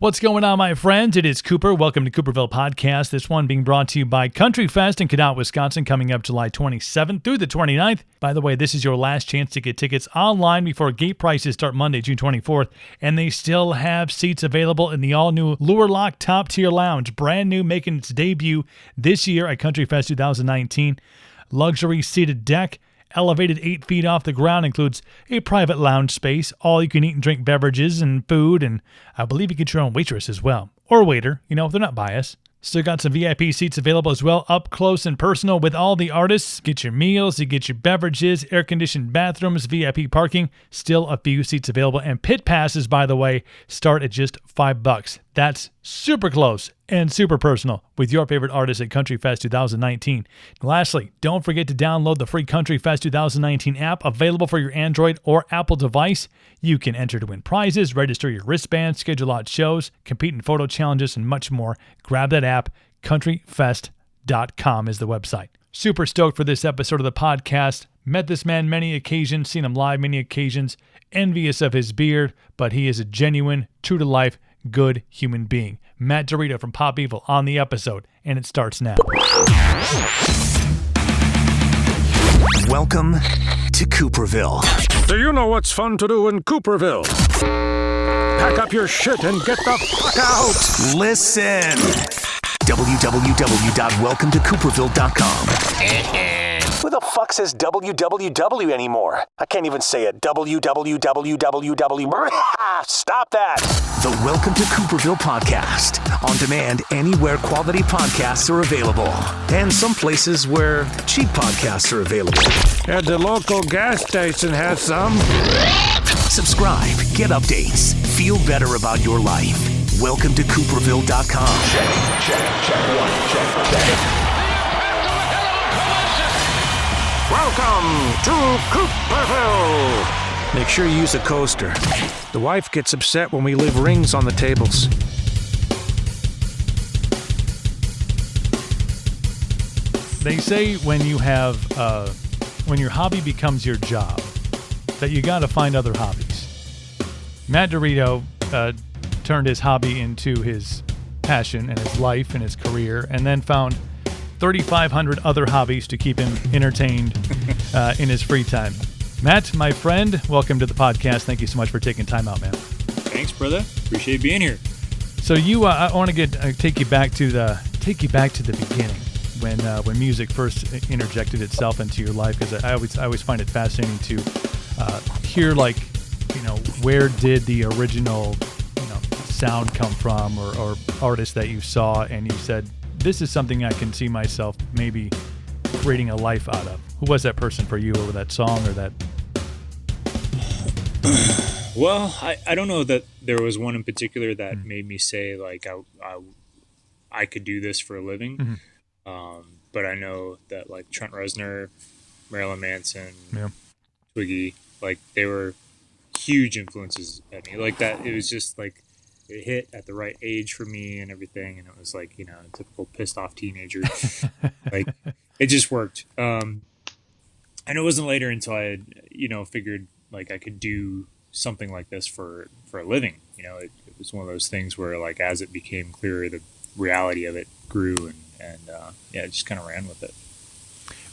What's going on, my friends? It is Cooper. Welcome to Cooperville Podcast. This one being brought to you by Country Fest in Cadott, Wisconsin, coming up July 27th through the 29th. By the way, this is your last chance to get tickets online before gate prices start Monday, June 24th, and they still have seats available in the all-new Lure Lock Top Tier Lounge, brand new, making its debut this year at Country Fest 2019. Luxury seated deck, elevated 8 feet off the ground, includes a private lounge space, all you can eat and drink beverages and food, and I believe you get your own waitress as well. Or waiter, they're not biased. Still got some VIP seats available as well, up close and personal with all the artists. Get your meals, you get your beverages, air-conditioned bathrooms, VIP parking, still a few seats available. And pit passes, by the way, start at just $5. That's super close and super personal with your favorite artists at Country Fest 2019. Lastly, don't forget to download the free Country Fest 2019 app available for your Android or Apple device. You can enter to win prizes, register your wristband, schedule out shows, compete in photo challenges, and much more. Grab that app. CountryFest.com is the website. Super stoked for this episode of the podcast. Met this man many occasions, seen him live many occasions, envious of his beard, but he is a genuine, true-to-life, good human being. Matt Dirito from Pop Evil on the episode, and it starts now. Welcome to Cooperville. Do you know what's fun to do in Cooperville? Pack up your shit and get the fuck out! Listen. www.welcometocooperville.com. Who the fuck says www anymore? I can't even say it. www. Stop that. The Welcome to Cooperville podcast. On demand anywhere quality podcasts are available. And some places where cheap podcasts are available. And the local gas station has some. Subscribe, get updates, feel better about your life. Welcome to Cooperville.com. Check one, check. Welcome to Cooperville. Make sure you use a coaster. The wife gets upset when we leave rings on the tables. They say when you have, when your hobby becomes your job, that you got to find other hobbies. Matt Dirito turned his hobby into his passion and his life and his career, and then found 3,500 other hobbies to keep him entertained in his free time. Matt, my friend, welcome to the podcast. Thank you so much for taking time out, man. Thanks, brother. Appreciate being here. So you, I want to take you back to the beginning when music first interjected itself into your life, because I always find it fascinating to hear where did the original sound come from, or artists that you saw and you said, this is something I can see myself maybe creating a life out of. Who was that person for you, or that song, or that? Well, I don't know that there was one in particular that made me say I could do this for a living. Mm-hmm. But I know that Trent Reznor, Marilyn Manson, Twiggy, they were huge influences at me. That it was just it hit at the right age for me and everything, and it was a typical pissed off teenager. It just worked. And it wasn't later until I had figured I could do something like this for a living. It was one of those things where as it became clearer, the reality of it grew, and I just kind of ran with it.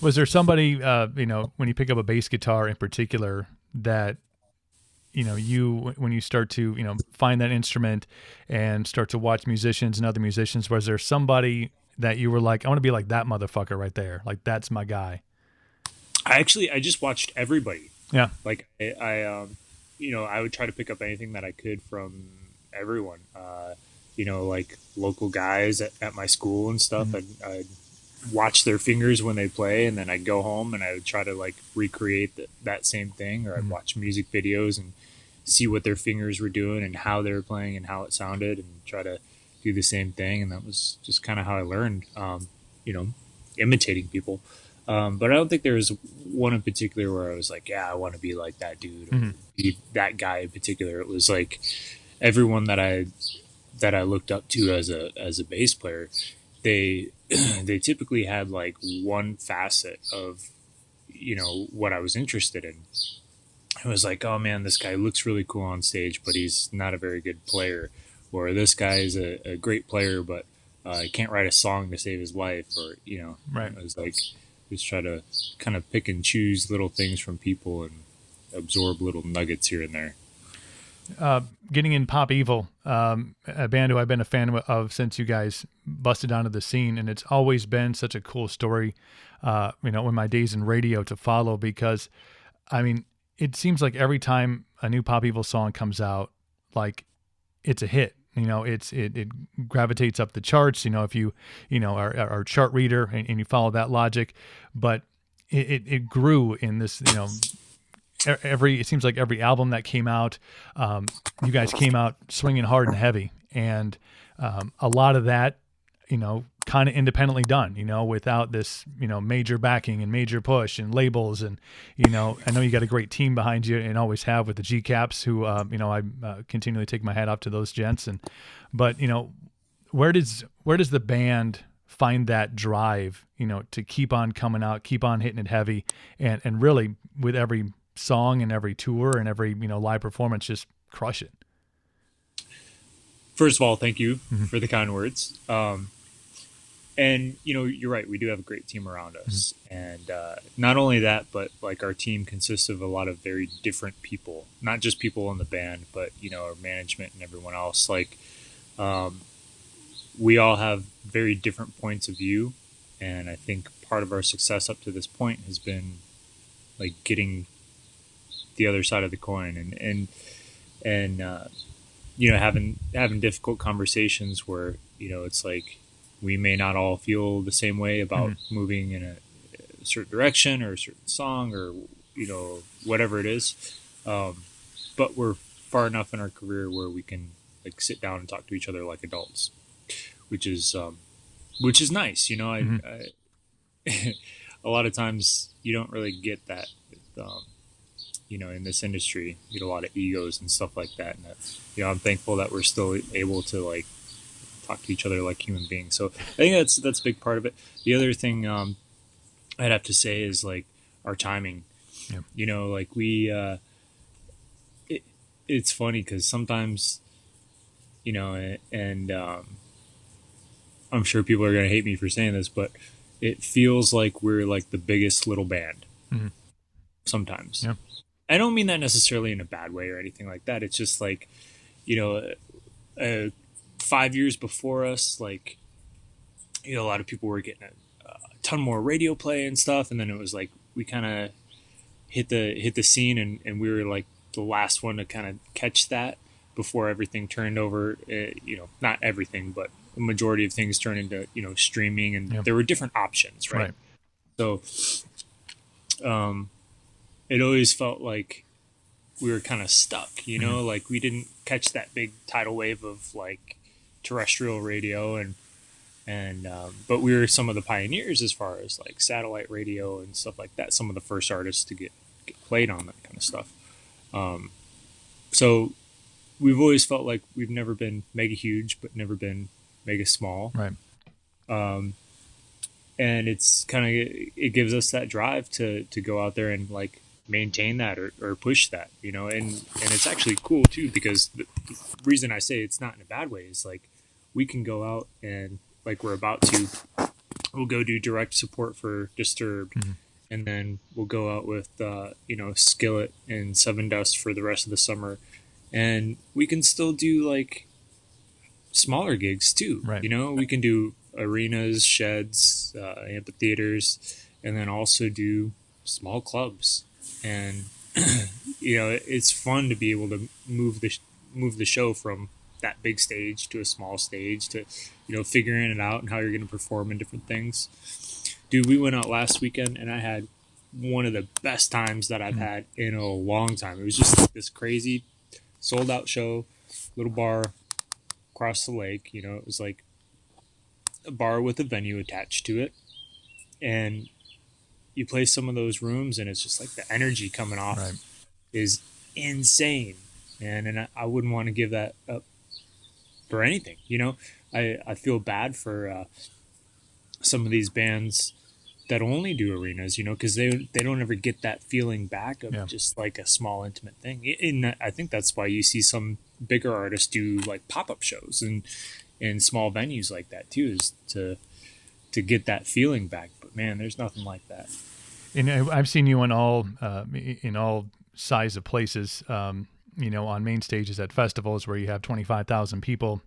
Was there somebody when you pick up a bass guitar in particular that when you start to, find that instrument and start to watch musicians and other musicians, was there somebody that you were I want to be like that motherfucker right there? That's my guy. I just watched everybody. Yeah. I would try to pick up anything that I could from everyone, local guys at my school and stuff. Mm-hmm. I'd watch their fingers when they play, and then I'd go home and I would try to recreate that same thing, or I'd watch music videos and see what their fingers were doing and how they were playing and how it sounded, and try to do the same thing. And that was just kind of how I learned, imitating people. But I don't think there was one in particular where I was I want to be like that dude, or be that guy in particular. It was everyone that I looked up to as a bass player, they typically had one facet of what I was interested in. It was oh man, this guy looks really cool on stage, but he's not a very good player. or this guy is a great player, but he can't write a song to save his life, or Right. It was like just try to kind of pick and choose little things from people and absorb little nuggets here and there. Getting in Pop Evil, a band who I've been a fan of since you guys busted onto the scene, and it's always been such a cool story, in my days in radio to follow, because, I mean, it seems like every time a new Pop Evil song comes out, like, it's a hit. It gravitates up the charts, if you are a chart reader and you follow that logic, but it grew in this, it seems like every album that came out, you guys came out swinging hard and heavy, and a lot of that, kind of independently done, without this, major backing and major push and labels. And, I know you got a great team behind you and always have with the G Caps, who, I continually take my hat off to those gents. But where does the band find that drive, to keep on coming out, keep on hitting it heavy, and really with every song and every tour and every, live performance, just crush it? First of all, thank you for the kind words. And you're right. We do have a great team around us, and not only that, but like our team consists of a lot of very different people, not just people in the band, but our management and everyone else. Like, we all have very different points of view, and I think part of our success up to this point has been like getting the other side of the coin, and having difficult conversations where it's like, we may not all feel the same way about moving in a certain direction or a certain song or, whatever it is. But we're far enough in our career where we can like sit down and talk to each other like adults, which is nice. I a lot of times you don't really get that, in this industry. You get a lot of egos and stuff like that. And I'm thankful that we're still able to like talk to each other like human beings. So I think that's a big part of it. The other thing I'd have to say is like our timing. Yeah. Like we it's funny because sometimes and I'm sure people are going to hate me for saying this, but it feels like we're like the biggest little band sometimes. Yeah. I don't mean that necessarily in a bad way or anything like that. It's just like 5 years before us, like, a lot of people were getting a ton more radio play and stuff. And then it was like, we kind of hit the scene and we were like the last one to kind of catch that before everything turned over, not everything, but the majority of things turned into, streaming, and there were different options. Right. So, it always felt like we were kind of stuck, like we didn't catch that big tidal wave of like terrestrial radio, and but we were some of the pioneers as far as like satellite radio and stuff like that. Some of the first artists to get played on that kind of stuff. So we've always felt like we've never been mega huge, but never been mega small. Right. And it's kind of, it gives us that drive to go out there and like maintain that or push that, and it's actually cool too, because the reason I say it's not in a bad way is like we can go out and like we're about to, we'll go do direct support for Disturbed, and then we'll go out with Skillet and Seven Dust for the rest of the summer, and we can still do like smaller gigs too. Right. We can do arenas, sheds, amphitheaters, and then also do small clubs. And it's fun to be able to move the show from that big stage to a small stage to figuring it out and how you're going to perform in different things. Dude, we went out last weekend and I had one of the best times that I've had in a long time. It was just this crazy sold out show, little bar across the lake. It was like a bar with a venue attached to it, and you play some of those rooms and it's just like the energy coming off is insane, man. And I wouldn't want to give that up for anything. I feel bad for some of these bands that only do arenas, because they don't ever get that feeling back of just like a small intimate thing. And I think that's why you see some bigger artists do like pop-up shows and in small venues like that too, is to get that feeling back. But man, there's nothing like that. And I've seen you in all size of places, on main stages at festivals where you have 25,000 people,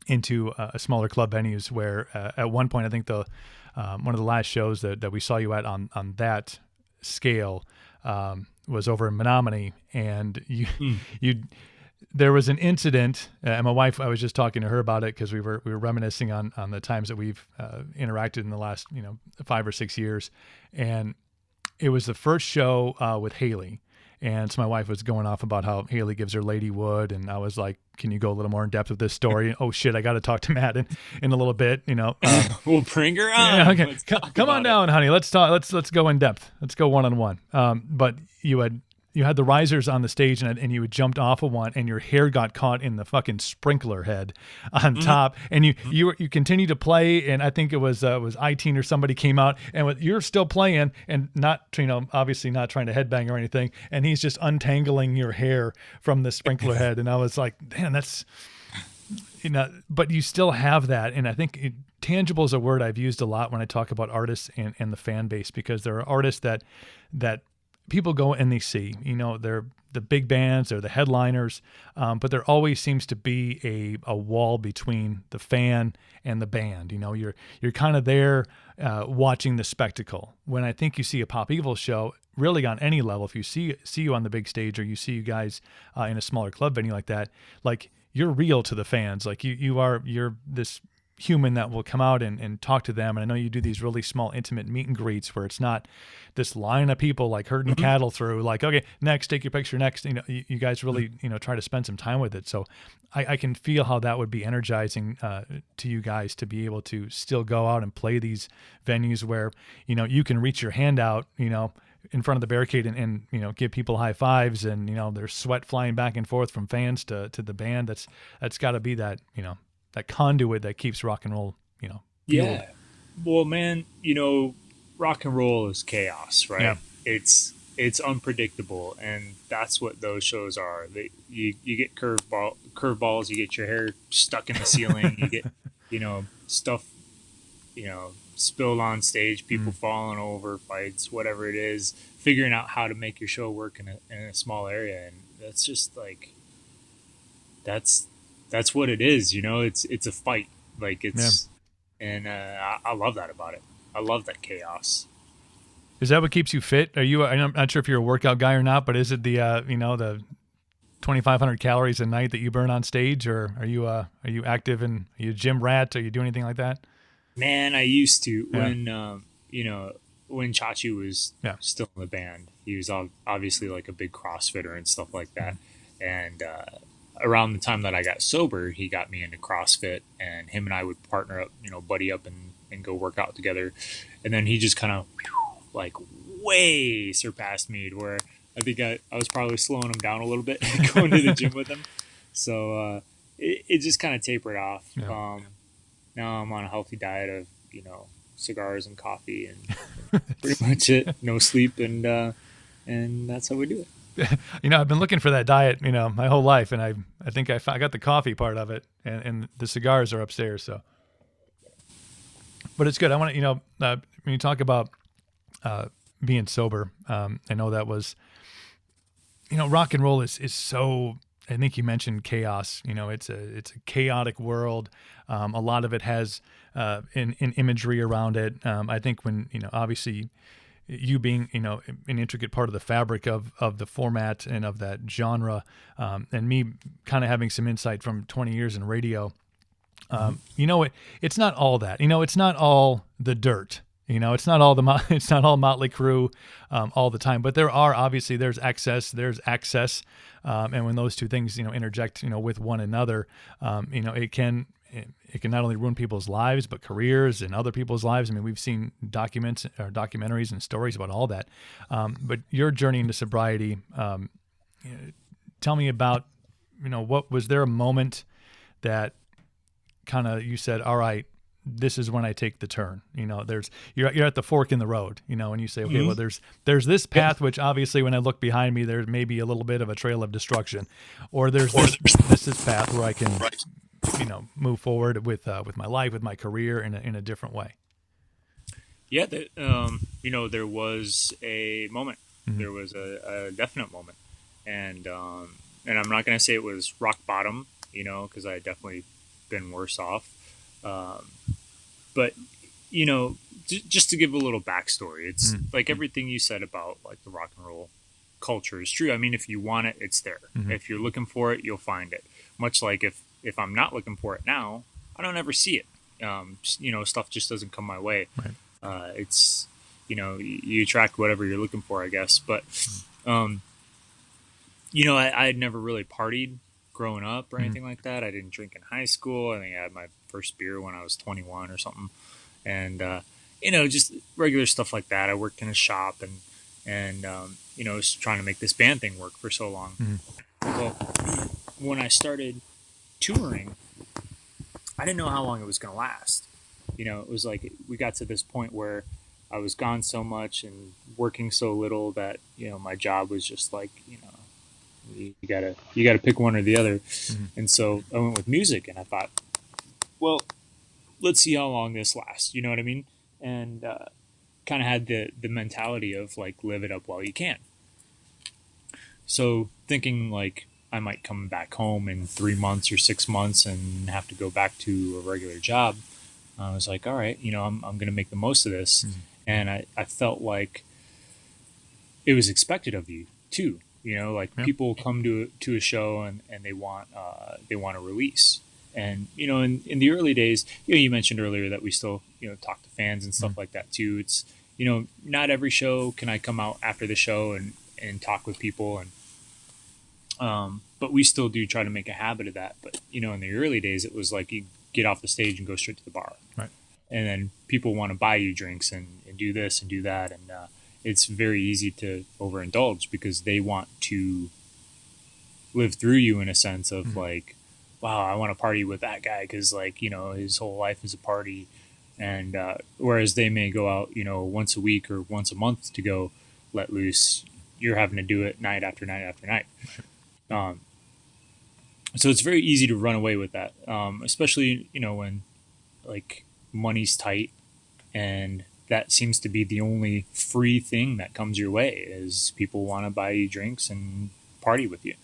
into smaller club venues where at one point, I think one of the last shows that we saw you at on that scale was over in Menominee, and there was an incident, and my wife, I was just talking to her about it because we were reminiscing on the times that we've interacted in the last 5 or 6 years, and it was the first show with Haley. And so my wife was going off about how Haley gives her lady wood, and I was like, "Can you go a little more in depth with this story?" Oh shit, I got to talk to Matt in a little bit. We'll bring her on. Yeah, okay, come on down, honey. Let's talk. Let's go in depth. Let's go one on one. But you had the risers on the stage, and you had jumped off of one, and your hair got caught in the fucking sprinkler head on top, and you continued to play, and I think it was I-Teen or somebody came out, and you're still playing, and not obviously not trying to headbang or anything, and he's just untangling your hair from the sprinkler head, and I was like, damn, that's but you still have that, and I think tangible is a word I've used a lot when I talk about artists and the fan base, because there are artists that people go and they see, they're the big bands, they're the headliners, but there always seems to be a wall between the fan and the band. You're kind of there watching the spectacle. When I think you see a Pop Evil show, really on any level, if you see you on the big stage, or you see you guys in a smaller club venue like that, like you're real to the fans. Like you're this human that will come out and talk to them. And I know you do these really small, intimate meet and greets where it's not this line of people like herding cattle through, like, okay, next, take your picture next. You guys really, try to spend some time with it. So I can feel how that would be energizing to you guys to be able to still go out and play these venues where, you can reach your hand out, in front of the barricade and give people high fives, and, there's sweat flying back and forth from fans to the band. That's gotta be that, that conduit that keeps rock and roll, fueled. Yeah. Well, man, rock and roll is chaos, right? Yeah. It's unpredictable, and that's what those shows are. You get curveballs, you get your hair stuck in the ceiling, you get, stuff, spilled on stage, people falling over, fights, whatever it is, figuring out how to make your show work in a small area. And that's just like, that's what it is, it's a fight. Like and I love that about it. I love that chaos. Is that what keeps you fit? I'm not sure if you're a workout guy or not, but is it the 2,500 calories a night that you burn on stage, or are you active and are you a gym rat? Are you doing anything like that? Man, I used to when Chachi was still in the band. He was obviously like a big CrossFitter and stuff like that. And around the time that I got sober, he got me into CrossFit, and him and I would partner up, buddy up and go work out together. And then he just kind of like way surpassed me to where I think I was probably slowing him down a little bit going to the gym with him. So it just kind of tapered off. Yeah. Now I'm on a healthy diet of, cigars and coffee and pretty much it. No sleep, and that's how we do it. I've been looking for that diet, my whole life, and I think I got the coffee part of it, and the cigars are upstairs. So, but it's good. I want to, when you talk about being sober, I know that was, rock and roll is so. I think you mentioned chaos. It's a chaotic world. A lot of it has an imagery around it. I think when obviously. You being, an intricate part of the fabric of the format and of that genre, and me kind of having some insight from 20 years in radio, it's not all that, it's not all the dirt, it's not all it's not all Motley Crue all the time, but there's excess, there's access. And when those two things, interject, with one another, it can not only ruin people's lives, but careers and other people's lives. I mean, we've seen documentaries and stories about all that. But your journey into sobriety, tell me about, was there a moment that kind of you said, all right, this is when I take the turn. You're at the fork in the road, and you say, okay, well, there's this path, which obviously when I look behind me, there may be a little bit of a trail of destruction, or there's this path where I can, move forward with my life, with my career in a different way. Yeah. There was a moment, there was a definite moment, and I'm not going to say it was rock bottom, cause I definitely been worse off. But just to give a little backstory, it's like everything you said about like the rock and roll culture is true. I mean, if you want it, it's there. If you're looking for it, you'll find it. Much like if I'm not looking for it now, I don't ever see it. Stuff just doesn't come my way. Right. It's, you attract whatever you're looking for, I guess. But, I had never really partied growing up or anything like that. I didn't drink in high school. I think I had my first beer when I was 21 or something. And, just regular stuff like that. I worked in a shop and was trying to make this band thing work for so long. Well, when I started touring, I didn't know how long it was going to last. It was like we got to this point where I was gone so much and working so little that, my job was just like, you gotta pick one or the other. And so I went with music, and I thought, well, let's see how long this lasts. You know what I mean? And kind of had the mentality of like, live it up while you can. So thinking like I might come back home in 3 months or 6 months and have to go back to a regular job, I was like, all right, I'm going to make the most of this. And I felt like it was expected of you too. People come to a show and they want a release. And, in the early days, you mentioned earlier that we still, talk to fans and stuff like that too. It's, not every show can I come out after the show and talk with people. And, but we still do try to make a habit of that. But, in the early days, it was like you get off the stage and go straight to the bar. Right. And then people want to buy you drinks and do this and do that. And, it's very easy to overindulge because they want to live through you in a sense of like, wow, I want to party with that guy because like, his whole life is a party. And whereas they may go out, once a week or once a month to go let loose, you're having to do it night after night after night. So it's very easy to run away with that, especially, when like money's tight, and that seems to be the only free thing that comes your way is people want to buy you drinks and party with you.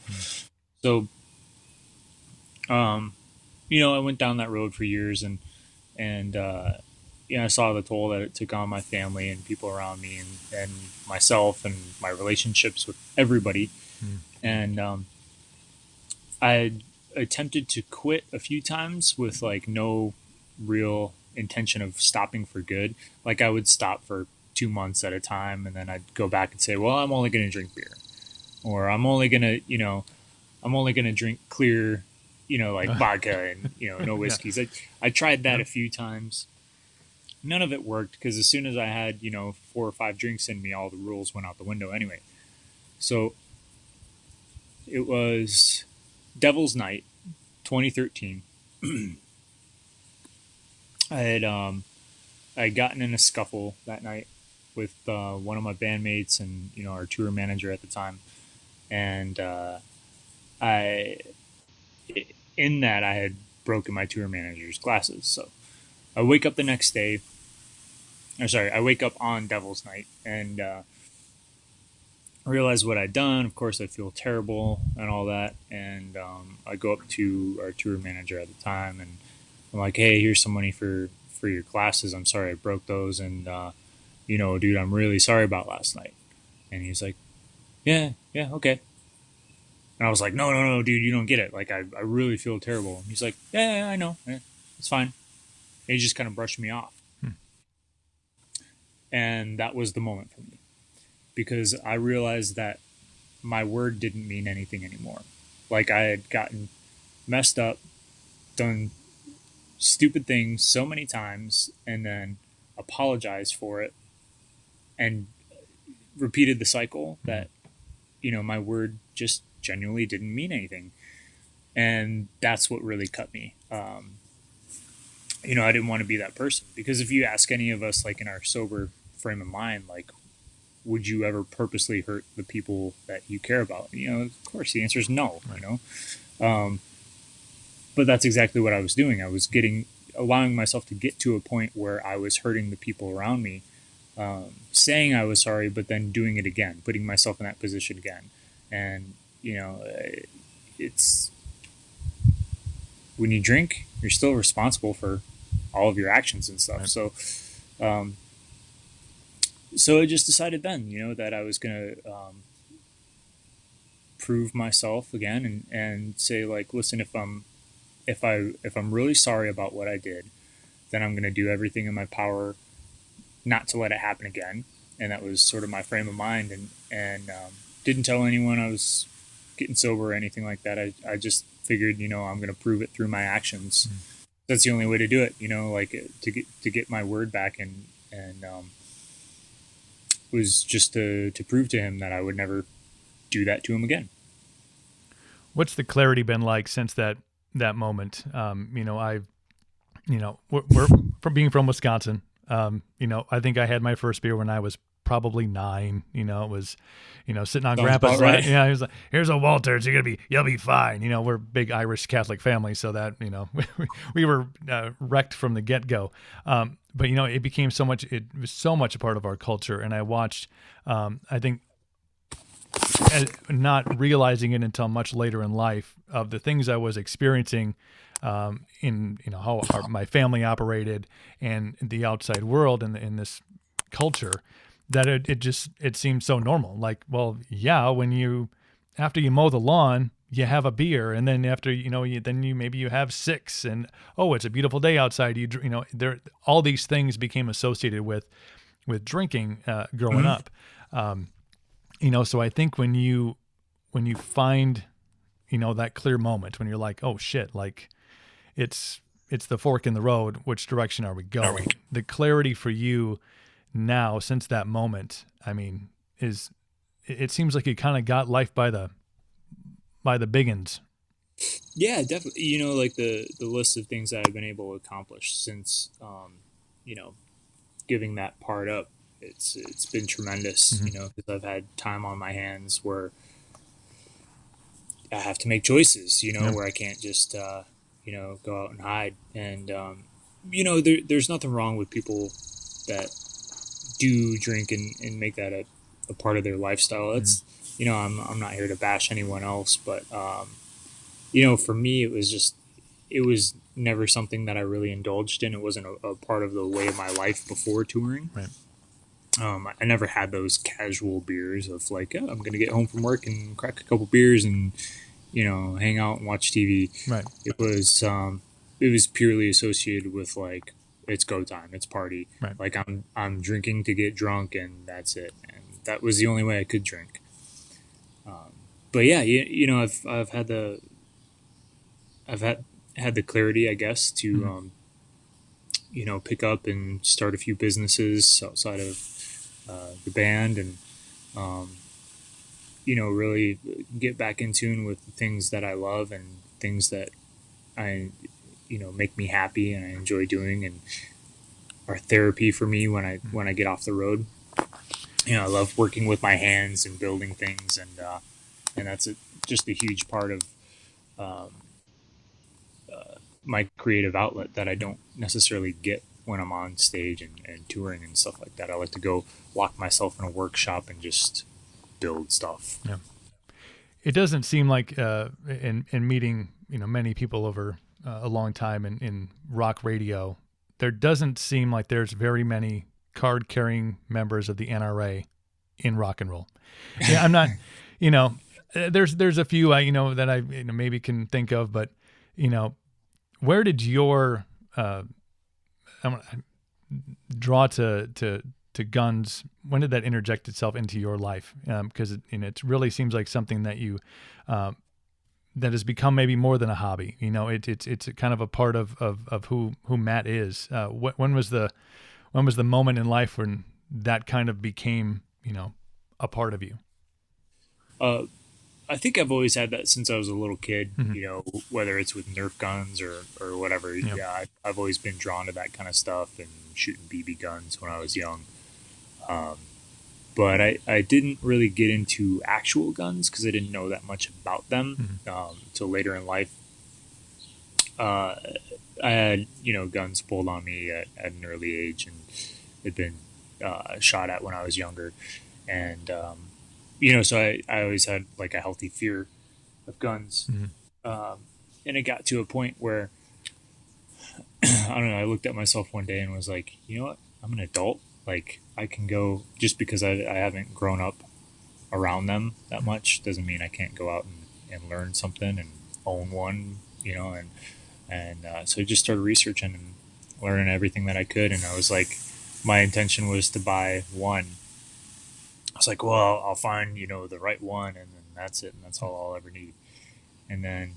So, I went down that road for years and I saw the toll that it took on my family and people around me and myself and my relationships with everybody. And, I attempted to quit a few times with like no real intention of stopping for good. Like I would stop for 2 months at a time, and then I'd go back and say, well, I'm only going to drink beer, or I'm only going to drink clear, like vodka and, no whiskeys. I tried that a few times. None of it worked because as soon as I had, 4 or 5 drinks in me, all the rules went out the window anyway. So it was Devil's Night, 2013. I had gotten in a scuffle that night with one of my bandmates and our tour manager at the time, and I had broken my tour manager's glasses. So I wake up the next day. I wake up on Devil's Night and realize what I'd done. Of course, I feel terrible and all that, and I go up to our tour manager at the time and I'm like, hey, here's some money for your glasses. I'm sorry I broke those. And, dude, I'm really sorry about last night. And he's like, yeah, okay. And I was like, no, dude, you don't get it. Like, I really feel terrible. And he's like, yeah, I know. Yeah, it's fine. And he just kind of brushed me off. And that was the moment for me. Because I realized that my word didn't mean anything anymore. Like, I had gotten messed up, done stupid things so many times, and then apologized for it and repeated the cycle that, my word just genuinely didn't mean anything. And that's what really cut me. I didn't want to be that person, because if you ask any of us, like in our sober frame of mind, like, would you ever purposely hurt the people that you care about? Of course the answer is no, but that's exactly what I was doing. I was allowing myself to get to a point where I was hurting the people around me, saying I was sorry, but then doing it again, putting myself in that position again. And, it's, when you drink, you're still responsible for all of your actions and stuff. Right. So I just decided then, that I was going to prove myself again and say, like, listen, if I'm really sorry about what I did, then I'm going to do everything in my power not to let it happen again. And that was sort of my frame of mind, and didn't tell anyone I was getting sober or anything like that. I just figured, I'm going to prove it through my actions. Mm-hmm. That's the only way to do it, like to get my word back, and was just to prove to him that I would never do that to him again. What's the clarity been like since that moment? We're from being from Wisconsin. I think I had my first beer when I was probably 9. It was, sitting on Grandpa's lap. Right. Yeah, he was like, "Here's a Walters. You'll be fine." We're a big Irish Catholic family, so that we were wrecked from the get go. But it became so much. It was so much a part of our culture, and I watched. I think, not realizing it until much later in life, of the things I was experiencing. In how my family operated and the outside world in this culture, that it seemed so normal. Like, well, yeah, after you mow the lawn, you have a beer, and then after maybe you have 6, and it's a beautiful day outside. All these things became associated with drinking growing up. So I think when you find that clear moment when you're like, oh shit, like. It's the fork in the road. Which direction are we going? The clarity for you now, since that moment, I mean, it seems like you kind of got life by the biggins. Yeah, definitely. Like the list of things that I've been able to accomplish since, giving that part up, it's been tremendous. Mm-hmm. Because I've had time on my hands where I have to make choices. Where I can't just. Go out and hide. And, there's nothing wrong with people that do drink and make that a part of their lifestyle. It's, I'm not here to bash anyone else, but, for me, it was never something that I really indulged in. It wasn't a part of the way of my life before touring. Right. I never had those casual beers of like, I'm going to get home from work and crack a couple beers and, hang out and watch TV. Right. It was purely associated with like, it's go time, it's party. Right. Like I'm drinking to get drunk, and that's it. And that was the only way I could drink. But yeah, I've had the clarity, I guess, to pick up and start a few businesses outside of the band, and really get back in tune with the things that I love and things that I, make me happy and I enjoy doing and are therapy for me when I get off the road. I love working with my hands and building things, and that's just a huge part of my creative outlet that I don't necessarily get when I'm on stage and touring and stuff like that. I like to go lock myself in a workshop and just build stuff. Yeah. It doesn't seem like in meeting many people over a long time in rock radio, there doesn't seem like there's very many card carrying members of the NRA in rock and roll. Yeah, I'm not, there's a few that I maybe can think of, but where did your draw to guns, when did that interject itself into your life? Because it really seems like something that you that has become maybe more than a hobby. It's kind of a part of who Matt is. When was the moment in life when that kind of became a part of you? I think I've always had that since I was a little kid, whether it's with Nerf guns or whatever. Yep. Yeah, I've always been drawn to that kind of stuff and shooting BB guns when I was young. But I didn't really get into actual guns because I didn't know that much about them until later in life. I had, guns pulled on me at an early age and had been shot at when I was younger. And, so I always had like a healthy fear of guns. And it got to a point where, I don't know, I looked at myself one day and was like, you know what? I'm an adult. Like, I can go, just because I haven't grown up around them that much doesn't mean I can't go out and learn something and own one, and so I just started researching and learning everything that I could. And I was like, my intention was to buy one. I was like, well, I'll find, the right one, and then that's it, and that's all I'll ever need. And then,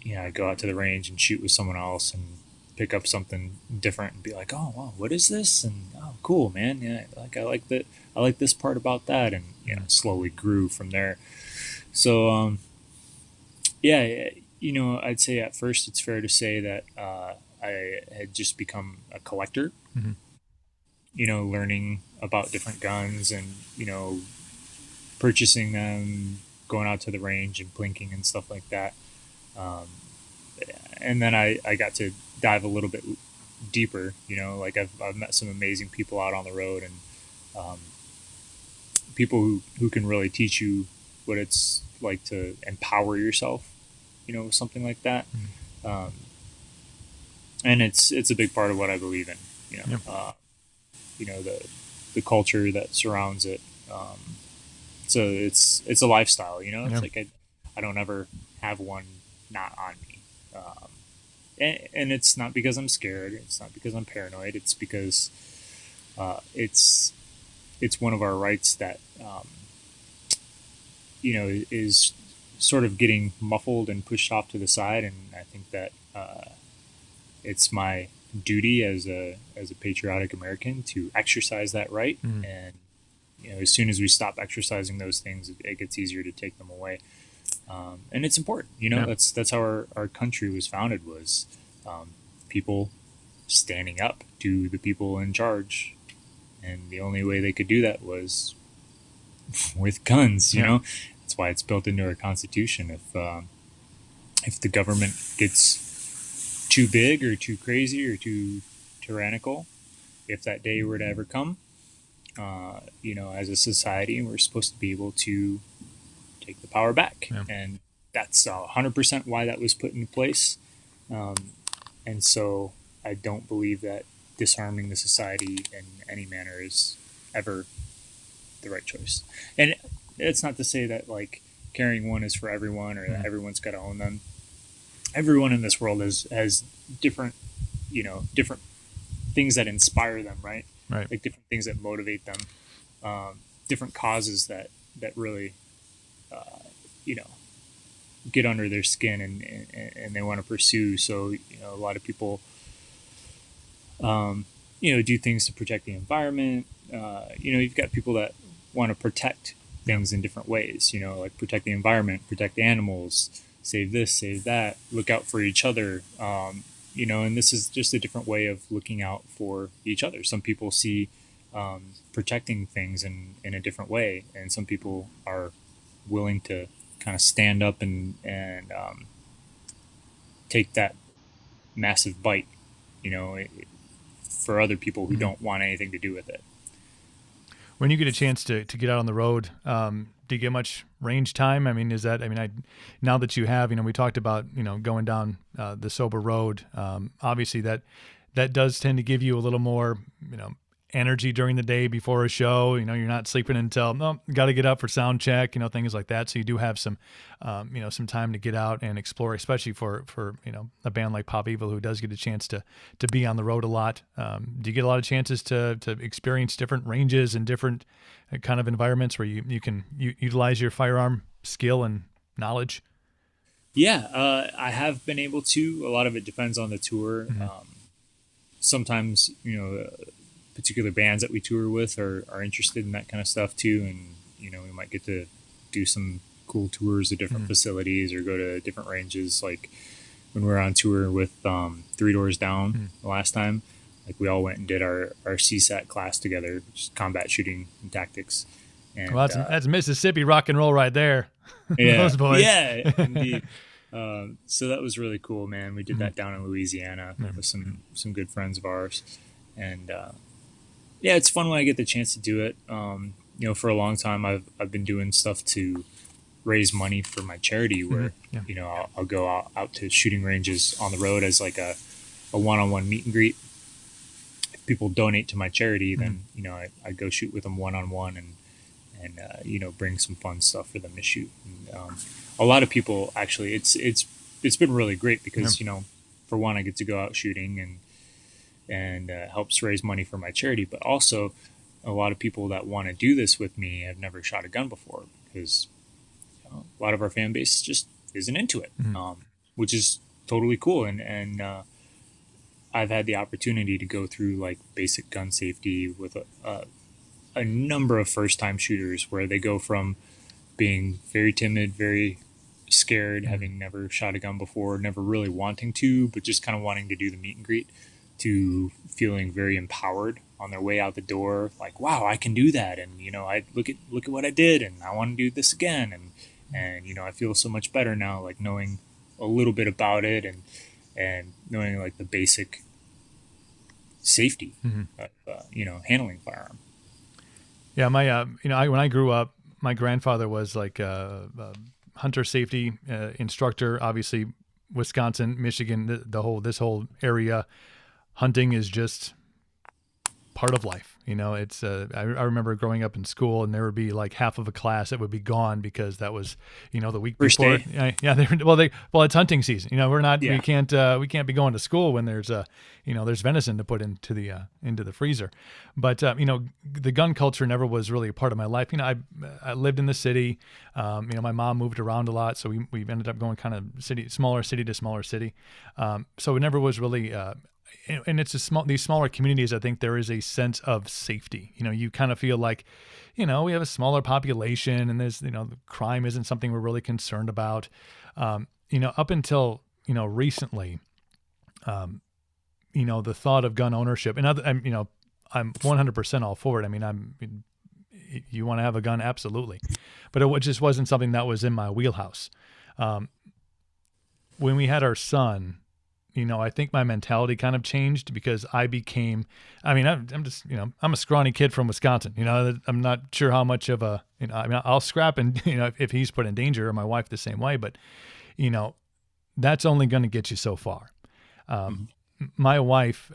I go out to the range and shoot with someone else and pick up something different and be like, oh, wow, what is this? And, oh, cool, man. Yeah, I like that. I like this part about that. And, slowly grew from there. So, I'd say at first it's fair to say that I had just become a collector, learning about different guns and, purchasing them, going out to the range and plinking and stuff like that. And then I got to dive a little bit deeper, like I've met some amazing people out on the road and people who can really teach you what it's like to empower yourself, something like that. And it's a big part of what I believe in, the culture that surrounds it. So it's a lifestyle, it's like I don't ever have one not on me. And it's not because I'm scared. It's not because I'm paranoid. It's because it's one of our rights that is sort of getting muffled and pushed off to the side. And I think that it's my duty as a patriotic American to exercise that right. And as soon as we stop exercising those things, it gets easier to take them away. And it's important, that's how our country was founded, was people standing up to the people in charge. And the only way they could do that was with guns, That's why it's built into our Constitution. If the government gets too big or too crazy or too tyrannical, if that day were to ever come, as a society, we're supposed to be able to take the power back. And that's 100% why that was put into place. And so I don't believe that disarming the society in any manner is ever the right choice. And it's not to say that like carrying one is for everyone or that everyone's got to own them. Everyone in this world has different, different things that inspire them, right? Like different things that motivate them, different causes that really, get under their skin and they want to pursue. So, a lot of people, do things to protect the environment. You've got people that want to protect things in different ways, like protect the environment, protect the animals, save this, save that, look out for each other. And this is just a different way of looking out for each other. Some people see protecting things in a different way, and some people are willing to kind of stand up and take that massive bite, for other people who don't want anything to do with it. When you get a chance to get out on the road, do you get much range time? I mean, now that you have, we talked about, going down the sober road. Obviously that does tend to give you a little more, energy during the day before a show. You're not sleeping until, got to get up for sound check, things like that. So you do have some, some time to get out and explore, especially for a band like Pop Evil, who does get a chance to be on the road a lot. Do you get a lot of chances to experience different ranges and different kind of environments where you can utilize your firearm skill and knowledge? Yeah, I have been able to. A lot of it depends on the tour. Sometimes, particular bands that we tour with are interested in that kind of stuff too. And, we might get to do some cool tours of different facilities or go to different ranges. Like when we were on tour with Three Doors Down the last time, like we all went and did our CSAT class together, just combat shooting and tactics. And, well, that's Mississippi rock and roll right there. Yeah, Those boys. Yeah, indeed. So that was really cool, man. We did that down in Louisiana with some good friends of ours, and yeah, it's fun when I get the chance to do it. You know, for a long time, I've been doing stuff to raise money for my charity, where you know I'll go out to shooting ranges on the road as like a one-on-one meet and greet. If people donate to my charity, then you know I go shoot with them one-on-one and you know, bring some fun stuff for them to shoot. And, a lot of people actually, it's been really great because you know, for one, I get to go out shooting and helps raise money for my charity, but also a lot of people that want to do this with me have never shot a gun before because you know, a lot of our fan base just isn't into it, which is totally cool. And I've had the opportunity to go through like basic gun safety with a number of first-time shooters where they go from being very timid, very scared, having never shot a gun before, never really wanting to, but just kind of wanting to do the meet and greet, to feeling very empowered on their way out the door. Like, wow, I can do that. And, you know, I look at what I did and I want to do this again. And, you know, I feel so much better now, like knowing a little bit about it and knowing like the basic safety of, you know, handling firearm. Yeah, my you know, when I grew up, my grandfather was like a hunter safety instructor. Obviously, Wisconsin, Michigan, this whole area, hunting is just part of life. You know, it's I remember growing up in school, and there would be like half of a class that would be gone because that was, you know, the week First before. day. Well, it's hunting season. You know, we can't be going to school when there's you know, there's venison to put into the freezer. But you know, the gun culture never was really a part of my life. You know, I lived in the city. You know, my mom moved around a lot, so we ended up going kind of smaller city to smaller city. So it never was really. And it's these smaller communities, I think there is a sense of safety. You know, you kind of feel like, you know, we have a smaller population and there's, you know, crime isn't something we're really concerned about. You know, up until, you know, recently, you know, the thought of gun ownership and you know, I'm 100% all for it. I mean, you want to have a gun? Absolutely. But it just wasn't something that was in my wheelhouse. When we had our son, you know, I think my mentality kind of changed because I'm just, you know, I'm a scrawny kid from Wisconsin. You know, I'm not sure how much of a, you know, I mean, I'll scrap and, you know, if he's put in danger, or my wife the same way, but, you know, that's only going to get you so far. My wife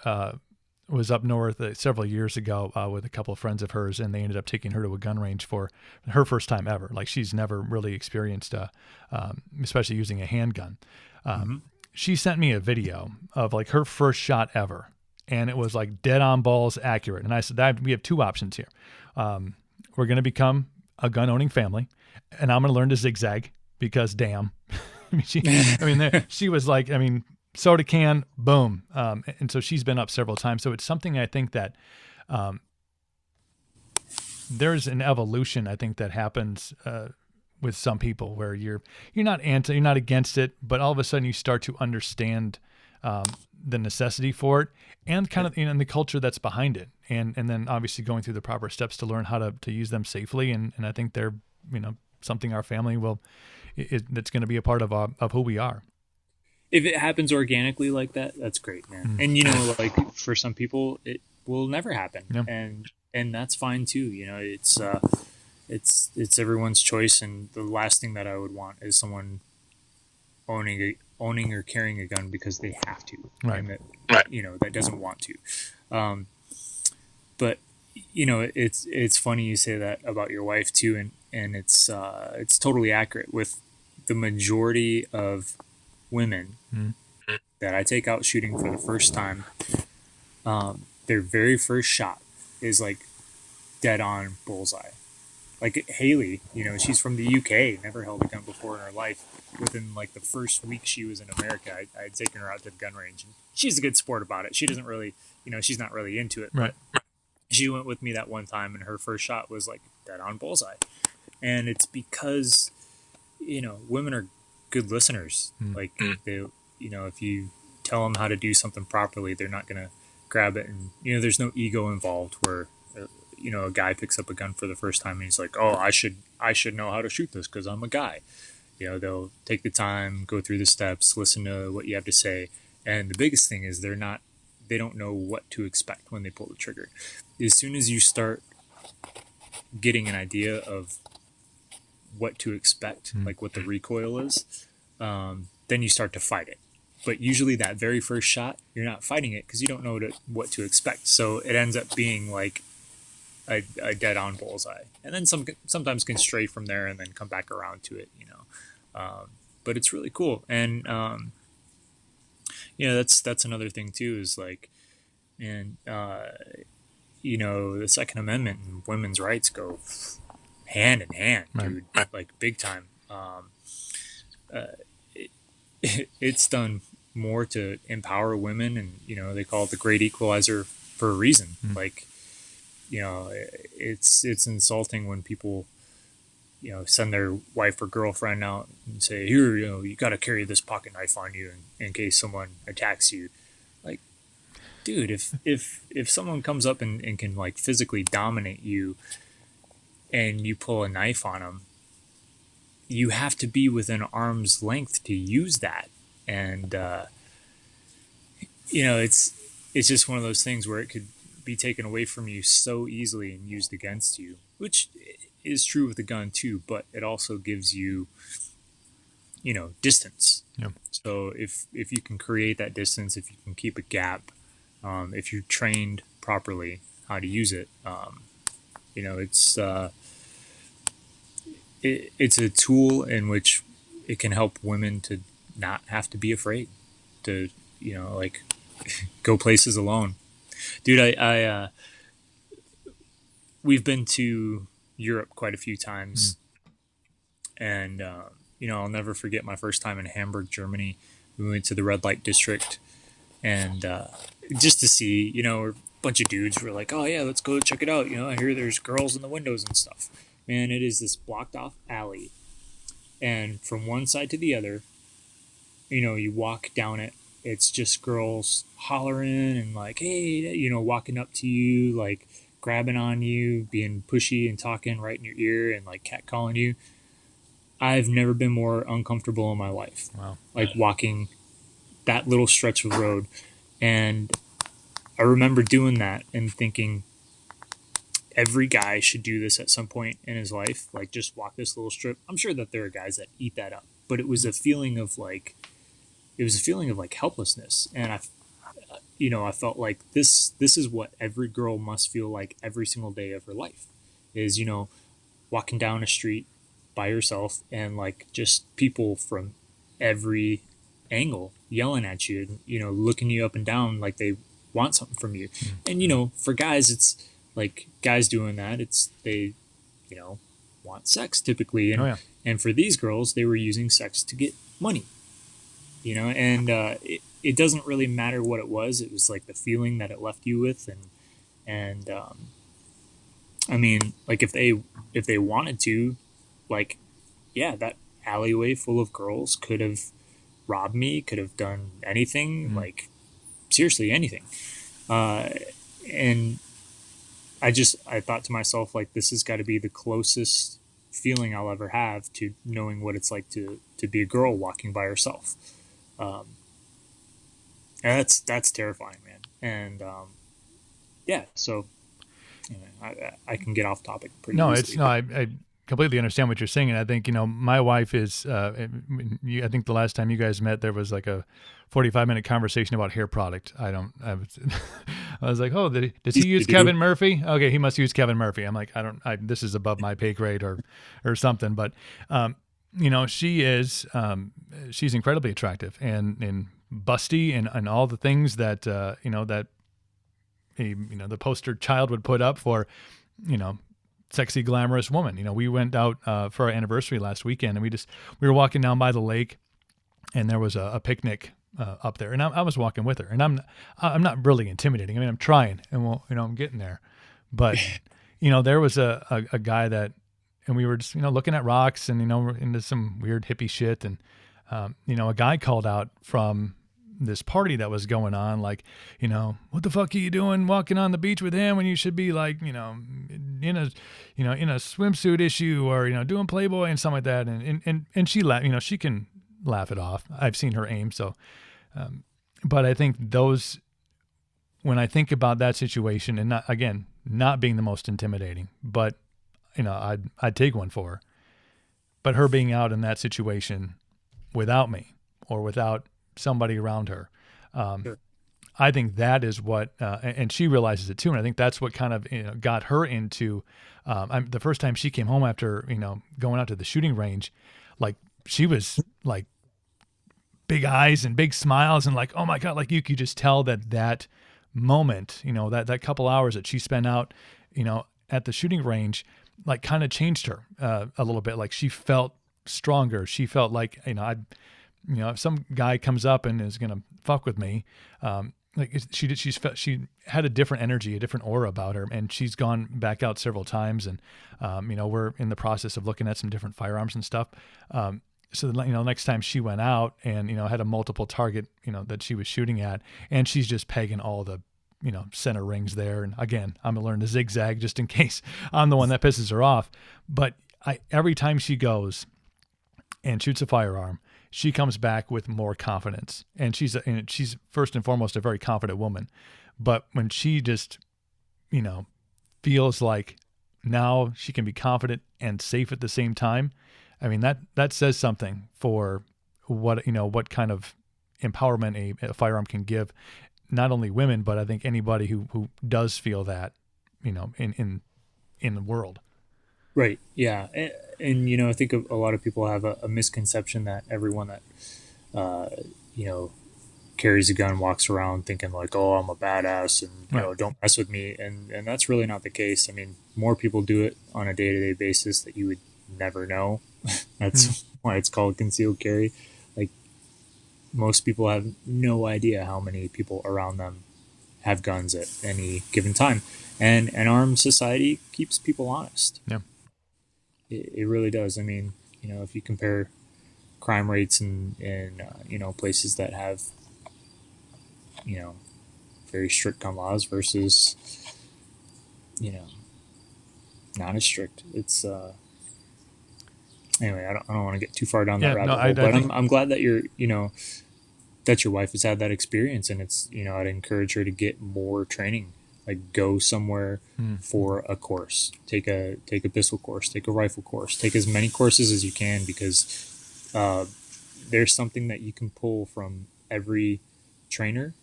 was up north several years ago with a couple of friends of hers, and they ended up taking her to a gun range for her first time ever. Like, she's never really experienced, especially using a handgun. She sent me a video of like her first shot ever, and it was like dead on balls accurate. And I said, we have two options here. We're going to become a gun owning family, and I'm going to learn to zigzag because damn, she was like, I mean, soda can, boom. And so she's been up several times. So it's something I think that there's an evolution, I think, that happens with some people where you're not against it, but all of a sudden you start to understand the necessity for it and kind of, you know, and the culture that's behind it. And then obviously going through the proper steps to learn how to use them safely. And I think they're, you know, something our family that's going to be a part of who we are. If it happens organically like that, that's great, man. And, you know, like for some people it will never happen. And that's fine too. You know, it's everyone's choice, and the last thing that I would want is someone owning or carrying a gun because they have to, and that, you know, that doesn't want to. But you know, it's funny you say that about your wife too, and it's totally accurate. With the majority of women that I take out shooting for the first time, their very first shot is like dead on bullseye. Like Haley, you know, she's from the UK, never held a gun before in her life. Within like the first week she was in America, I'd taken her out to the gun range, and she's a good sport about it. She doesn't really, you know, she's not really into it. Right. She went with me that one time, and her first shot was like dead on bullseye. And it's because women are good listeners. Like they, if you tell them how to do something properly, they're not going to grab it. And, there's no ego involved where, a guy picks up a gun for the first time and he's like, oh, I should know how to shoot this because I'm a guy. They'll take the time, go through the steps, listen to what you have to say. And the biggest thing is they don't know what to expect when they pull the trigger. As soon as you start getting an idea of what to expect, like what the recoil is, then you start to fight it. But usually that very first shot, you're not fighting it because you don't know what to expect. So it ends up being like a dead-on bullseye. And then sometimes can stray from there and then come back around to it, But it's really cool. And, that's another thing too, is like, and, the Second Amendment and women's rights go hand in hand, dude, like big time. It's done more to empower women, and they call it the great equalizer for a reason. Like, it's insulting when people send their wife or girlfriend out and say, here, you got to carry this pocket knife on you in case someone attacks you. Like, dude, if someone comes up and can like physically dominate you and you pull a knife on them, you have to be within arm's length to use that. And, it's just one of those things where it could be taken away from you so easily and used against you, which is true with the gun too, but it also gives you, distance. Yep. So if you can create that distance, if you can keep a gap, if you're trained properly how to use it, it's a tool in which it can help women to not have to be afraid to, like go places alone. Dude, I we've been to Europe quite a few times, and I'll never forget my first time in Hamburg, Germany. We went to the red light district, and just to see, a bunch of dudes were like, oh yeah, let's go check it out. I hear there's girls in the windows and stuff. Man, it is this blocked off alley, and from one side to the other, you walk down it, it's just girls hollering and like, hey, walking up to you, like grabbing on you, being pushy and talking right in your ear and like catcalling you. I've never been more uncomfortable in my life. Wow. Like walking that little stretch of road. And I remember doing that and thinking every guy should do this at some point in his life. Like just walk this little strip. I'm sure that there are guys that eat that up, but it was a feeling of like helplessness. And I felt like this is what every girl must feel like every single day of her life is, walking down a street by yourself and like just people from every angle yelling at you, looking you up and down like they want something from you. And, for guys, it's like guys doing that. They want sex typically. And, and for these girls, they were using sex to get money, and it doesn't really matter what it was. It was like the feeling that it left you with. And I mean, like if they wanted to, like, yeah, that alleyway full of girls could have robbed me, could have done anything, like seriously anything. And I thought to myself, like, this has got to be the closest feeling I'll ever have to knowing what it's like to be a girl walking by herself. And that's terrifying, man. And so I can get off topic pretty easily. I completely understand what you're saying, and I think my wife is. I think the last time you guys met, there was like a 45-minute conversation about hair product. I was like, oh, does he use Kevin Murphy? Okay, he must use Kevin Murphy. I'm like, this is above my pay grade or something. But she is she's incredibly attractive and busty and all the things that that the poster child would put up for sexy glamorous woman. We went out for our anniversary last weekend, and we were walking down by the lake, and there was a picnic up there, and I was walking with her, and I'm not really intimidating. I mean, I'm trying, and I'm getting there, but there was a guy that and we were just, looking at rocks and, we're into some weird hippie shit. And, a guy called out from this party that was going on, like, what the fuck are you doing walking on the beach with him when you should be like, in a swimsuit issue or, doing Playboy and something like that. And she laughed, she can laugh it off. I've seen her aim. So, but I think when I think about that situation, and not being the most intimidating, but I'd take one for her, but her being out in that situation without me or without somebody around her. Sure. I think that is what, and she realizes it too. And I think that's what kind of got her into, the first time she came home after, going out to the shooting range, like she was like big eyes and big smiles and like, oh my God, like you could just tell that moment, that couple hours that she spent out, at the shooting range, like kind of changed her a little bit. Like she felt stronger. She felt like, if some guy comes up and is going to fuck with me, like she had a different energy, a different aura about her. And she's gone back out several times. And, we're in the process of looking at some different firearms and stuff. So, next time she went out and, had a multiple target, that she was shooting at, and she's just pegging all the, center rings there. And again, I'm gonna learn to zigzag just in case I'm the one that pisses her off. But every time she goes and shoots a firearm, she comes back with more confidence. And she's first and foremost a very confident woman. But when she just, feels like now she can be confident and safe at the same time, I mean, that says something for what kind of empowerment a firearm can give not only women, but I think anybody who does feel that, in the world. Right. Yeah. And I think a lot of people have a misconception that everyone that, carries a gun walks around thinking like, oh, I'm a badass and, Right. don't mess with me. And that's really not the case. I mean, more people do it on a day-to-day basis that you would never know. That's why it's called concealed carry. Like most people have no idea how many people around them have guns at any given time. And an armed society keeps people honest. Yeah. It really does. I mean, if you compare crime rates in places that have, very strict gun laws versus, not as strict, it's, anyway, I don't want to get too far down that rabbit hole, but I'm glad that that your wife has had that experience, and it's, I'd encourage her to get more training, like go somewhere for a course, take a pistol course, take a rifle course, take as many courses as you can, because there's something that you can pull from every trainer,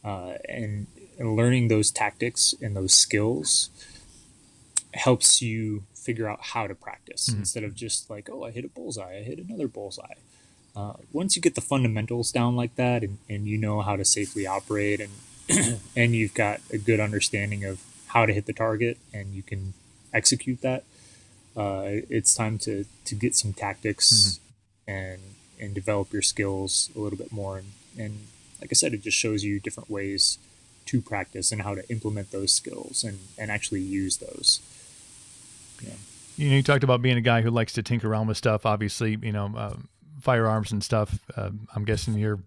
and learning those tactics and those skills helps you figure out how to practice instead of just like, oh, I hit a bullseye, I hit another bullseye. Once you get the fundamentals down like that, and you know how to safely operate, and and you've got a good understanding of how to hit the target, and you can execute that, it's time to get some tactics and develop your skills a little bit more. And like I said, it just shows you different ways to practice and how to implement those skills and actually use those. Yeah. You talked about being a guy who likes to tinker around with stuff, obviously, firearms and stuff. I'm guessing you're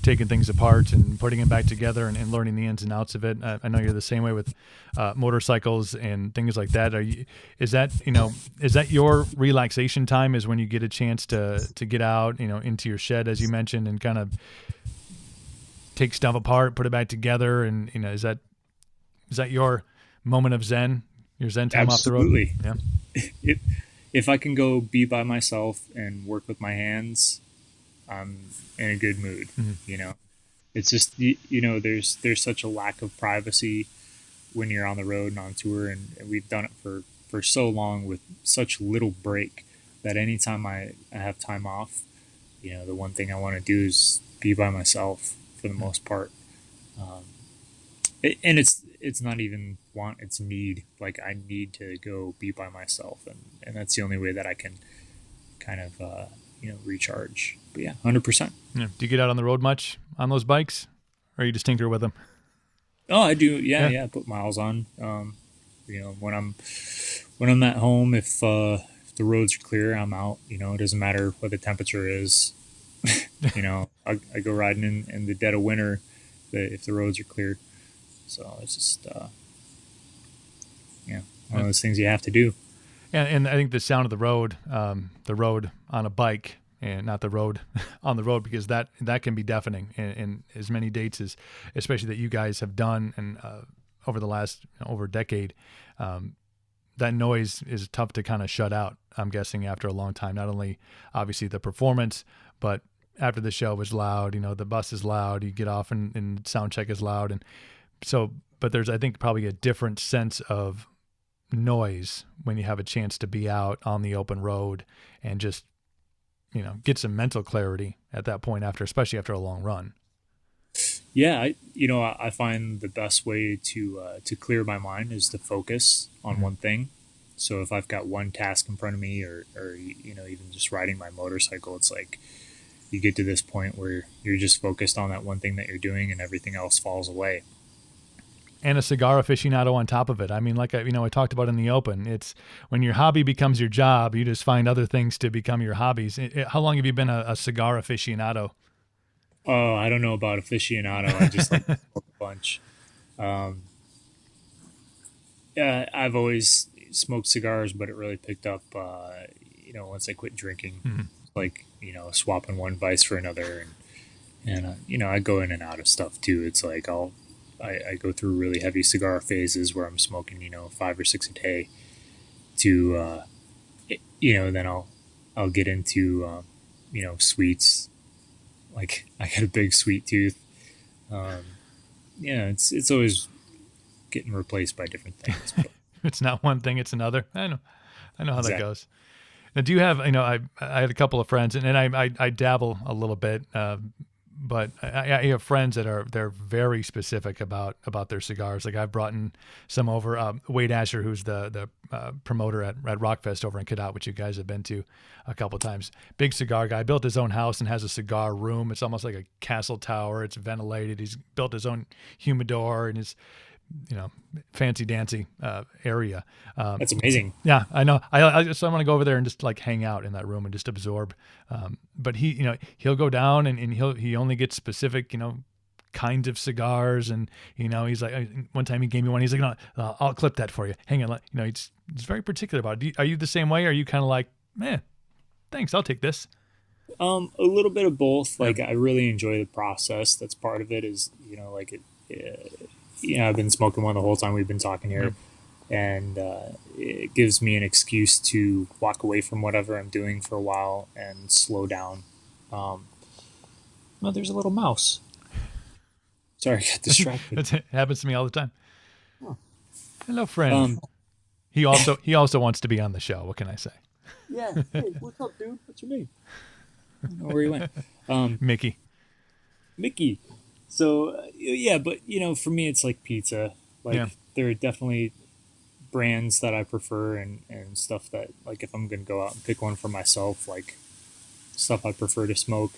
taking things apart and putting them back together and learning the ins and outs of it. I know you're the same way with motorcycles and things like that. Is that your relaxation time, is when you get a chance to get out, into your shed, as you mentioned, and kind of take stuff apart, put it back together? And, is that your moment of Zen, your Zen time off the road? Absolutely. Yeah. If I can go be by myself and work with my hands, I'm in a good mood. It's just, there's such a lack of privacy when you're on the road and on tour. And we've done it for so long with such little break that anytime I have time off, the one thing I want to do is be by myself for the most part. And it's not even want, it's need. Like I need to go be by myself, and that's the only way that I can kind of recharge. But yeah, 100%. Yeah. Do you get out on the road much on those bikes, or you just tinker with them? Oh, I do. Yeah. Put miles on. When when I'm at home, if the roads are clear, I'm out. It doesn't matter what the temperature is. I go riding in the dead of winter if the roads are clear. So it's just, one of those things you have to do. And I think the sound of the road on a bike, and not the road on the road, because that can be deafening. And as many dates as, especially that you guys have done, and over the last over a decade, that noise is tough to kind of shut out, I'm guessing, after a long time. Not only obviously the performance, but after the show is loud, the bus is loud, you get off and sound check is loud. And so, but there's, I think, probably a different sense of noise when you have a chance to be out on the open road and just, get some mental clarity at that point especially after a long run. Yeah. I find the best way to clear my mind is to focus on one thing. So if I've got one task in front of me or even just riding my motorcycle, it's like you get to this point where you're just focused on that one thing that you're doing and everything else falls away. And a cigar aficionado on top of it. I mean, like, I talked about in the open, it's when your hobby becomes your job, you just find other things to become your hobbies. How long have you been a cigar aficionado? Oh, I don't know about aficionado. I just like to smoke a bunch. Yeah, I've always smoked cigars, but it really picked up, once I quit drinking. Mm-hmm. Like, swapping one vice for another. And I go in and out of stuff too. It's like I go through really heavy cigar phases where I'm smoking, 5 or 6 a day to, then I'll get into, sweets. Like I got a big sweet tooth. It's always getting replaced by different things. But. It's not one thing, it's another. I know how Exactly. that goes. Now, do you have, I had a couple of friends, and I dabble a little bit, but I have friends they're very specific about their cigars. Like I've brought in some over. Wade Asher, who's the promoter at Rockfest over in Cadott, which you guys have been to a couple of times. Big cigar guy, built his own house and has a cigar room. It's almost like a castle tower. It's ventilated. He's built his own humidor and his fancy dancy area. That's amazing. Yeah, I know. I just want to go over there and just like hang out in that room and just absorb. But he'll go down and he only gets specific, kinds of cigars. And, he's like, one time he gave me one, he's like, no, I'll clip that for you. Hang on. He's very particular about it. Are you the same way? Or are you kind of like, man, thanks, I'll take this? A little bit of both. Like I really enjoy the process. That's part of it is, I've been smoking one the whole time we've been talking here, and it gives me an excuse to walk away from whatever I'm doing for a while and slow down. There's a little mouse. Sorry, I got distracted. It happens to me all the time. Oh. Hello, friend. He also wants to be on the show. What can I say? Yeah. Hey, what's up, dude? What's your name? I don't know where you went. Mickey. So, but, for me, it's like pizza. Like, there are definitely brands that I prefer and stuff that, like, if I'm going to go out and pick one for myself, like, stuff I prefer to smoke.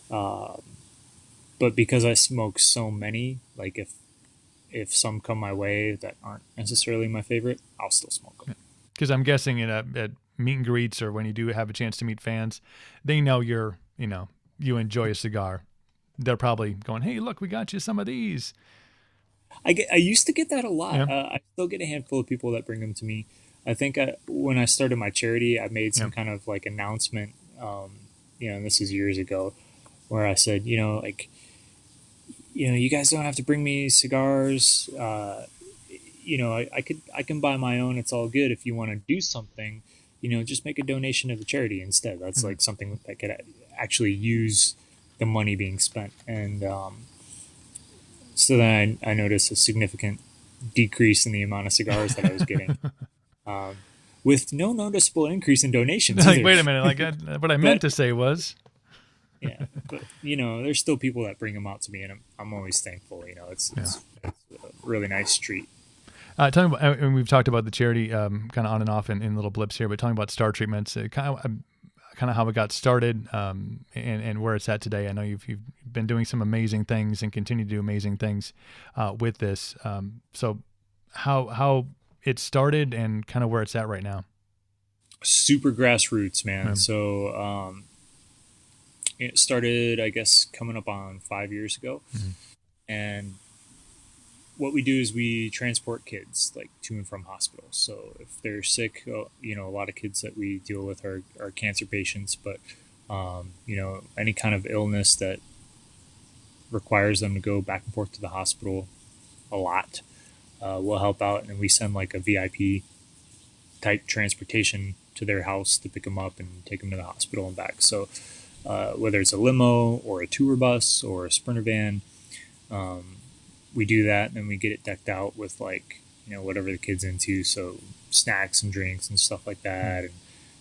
But because I smoke so many, like, if some come my way that aren't necessarily my favorite, I'll still smoke them. Because I'm guessing at meet and greets or when you do have a chance to meet fans, they know you enjoy a cigar. They're probably going, hey, look, we got you some of these. I used to get that a lot. Yeah. I still get a handful of people that bring them to me. I think when I started my charity, I made some kind of like announcement, and this is years ago, where I said, you guys don't have to bring me cigars. I can buy my own. It's all good. If you want to do something, just make a donation to the charity instead. That's like something that could actually use the money being spent. And so then I noticed a significant decrease in the amount of cigars that I was getting, with no noticeable increase in donations. Like, wait a minute, what I meant to say was... Yeah, but there's still people that bring them out to me, and I'm always thankful. It's a really nice treat. Tell me about, and we've talked about the charity kind of on and off in little blips here, but tell me about Star Treatments, kind of how it got started, and where it's at today. I know you've been doing some amazing things and continue to do amazing things with this. So how it started and kind of where it's at right now? Super grassroots, man. Yeah. So it started, I guess, coming up on 5 years ago. And what we do is we transport kids like to and from hospitals. So if they're sick, a lot of kids that we deal with are cancer patients, but any kind of illness that requires them to go back and forth to the hospital a lot, we'll help out, and we send like a VIP type transportation to their house to pick them up and take them to the hospital and back. So whether it's a limo or a tour bus or a Sprinter van, we do that, and then we get it decked out with like, whatever the kid's into. So snacks and drinks and stuff like that. And,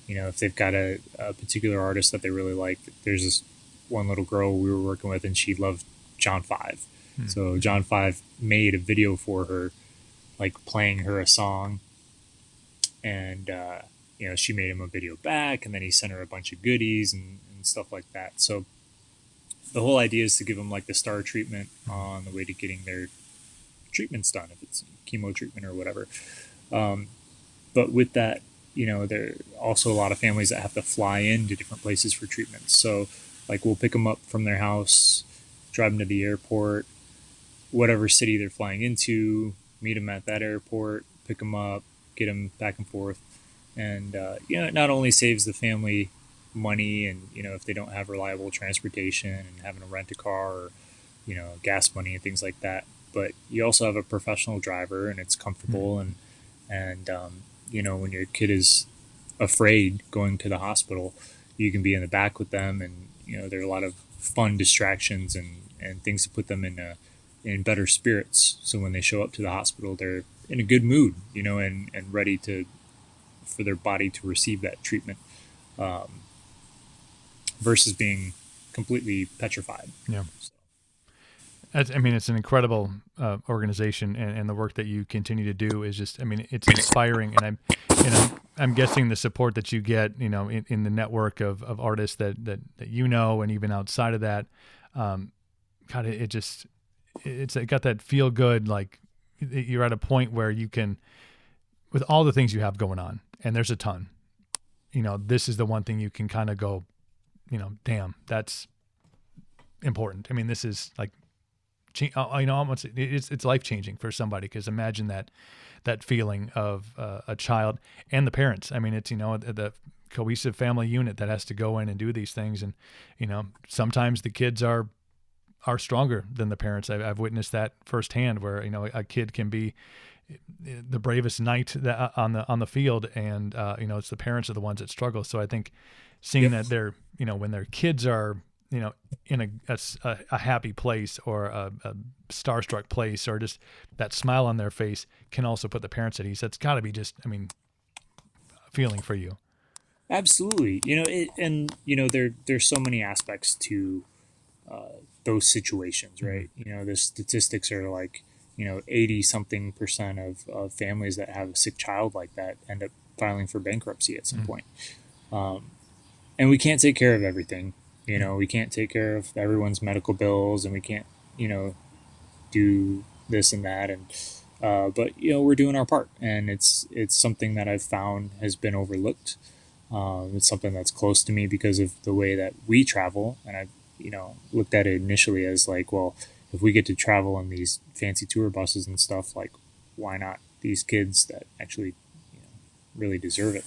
if they've got a particular artist that they really like, there's this one little girl we were working with and she loved John 5. So John 5 made a video for her, like playing her a song. And, she made him a video back, and then he sent her a bunch of goodies and stuff like that. So the whole idea is to give them like the star treatment on the way to getting their treatments done, if it's chemo treatment or whatever. But with that, there are also a lot of families that have to fly into different places for treatments. So like we'll pick them up from their house, drive them to the airport, whatever city they're flying into, meet them at that airport, pick them up, get them back and forth. And, it not only saves the family money and, if they don't have reliable transportation and having to rent a car or, gas money and things like that, but you also have a professional driver and it's comfortable. And when your kid is afraid going to the hospital, you can be in the back with them, and, there are a lot of fun distractions and things to put them in better spirits. So when they show up to the hospital, they're in a good mood, and ready for their body to receive that treatment, versus being completely petrified. Yeah. It's an incredible organization, and the work that you continue to do is just, it's inspiring. And I'm guessing the support that you get, in the network of artists that and even outside of that, God, it got that feel good. Like you're at a point where you can, with all the things you have going on, and there's a ton, this is the one thing you can kind of go, damn, that's important. This is like, it's life changing for somebody, because imagine that feeling of a child and the parents. It's the cohesive family unit that has to go in and do these things, and sometimes the kids are stronger than the parents. I've witnessed that firsthand, where a kid can be the bravest knight on the field, and it's the parents are the ones that struggle. So I think seeing that they're when their kids are in a happy place or a starstruck place, or just that smile on their face, can also put the parents at ease. That's got to be just, feeling for you. Absolutely. There's so many aspects to those situations, right? The statistics are like, 80-something% of families that have a sick child like that end up filing for bankruptcy at some point. And we can't take care of everything. We can't take care of everyone's medical bills, and we can't, do this and that. And, but we're doing our part, and it's something that I've found has been overlooked. It's something that's close to me because of the way that we travel. And I've, looked at it initially as like, well, if we get to travel in these fancy tour buses and stuff, like, why not these kids that actually, really deserve it?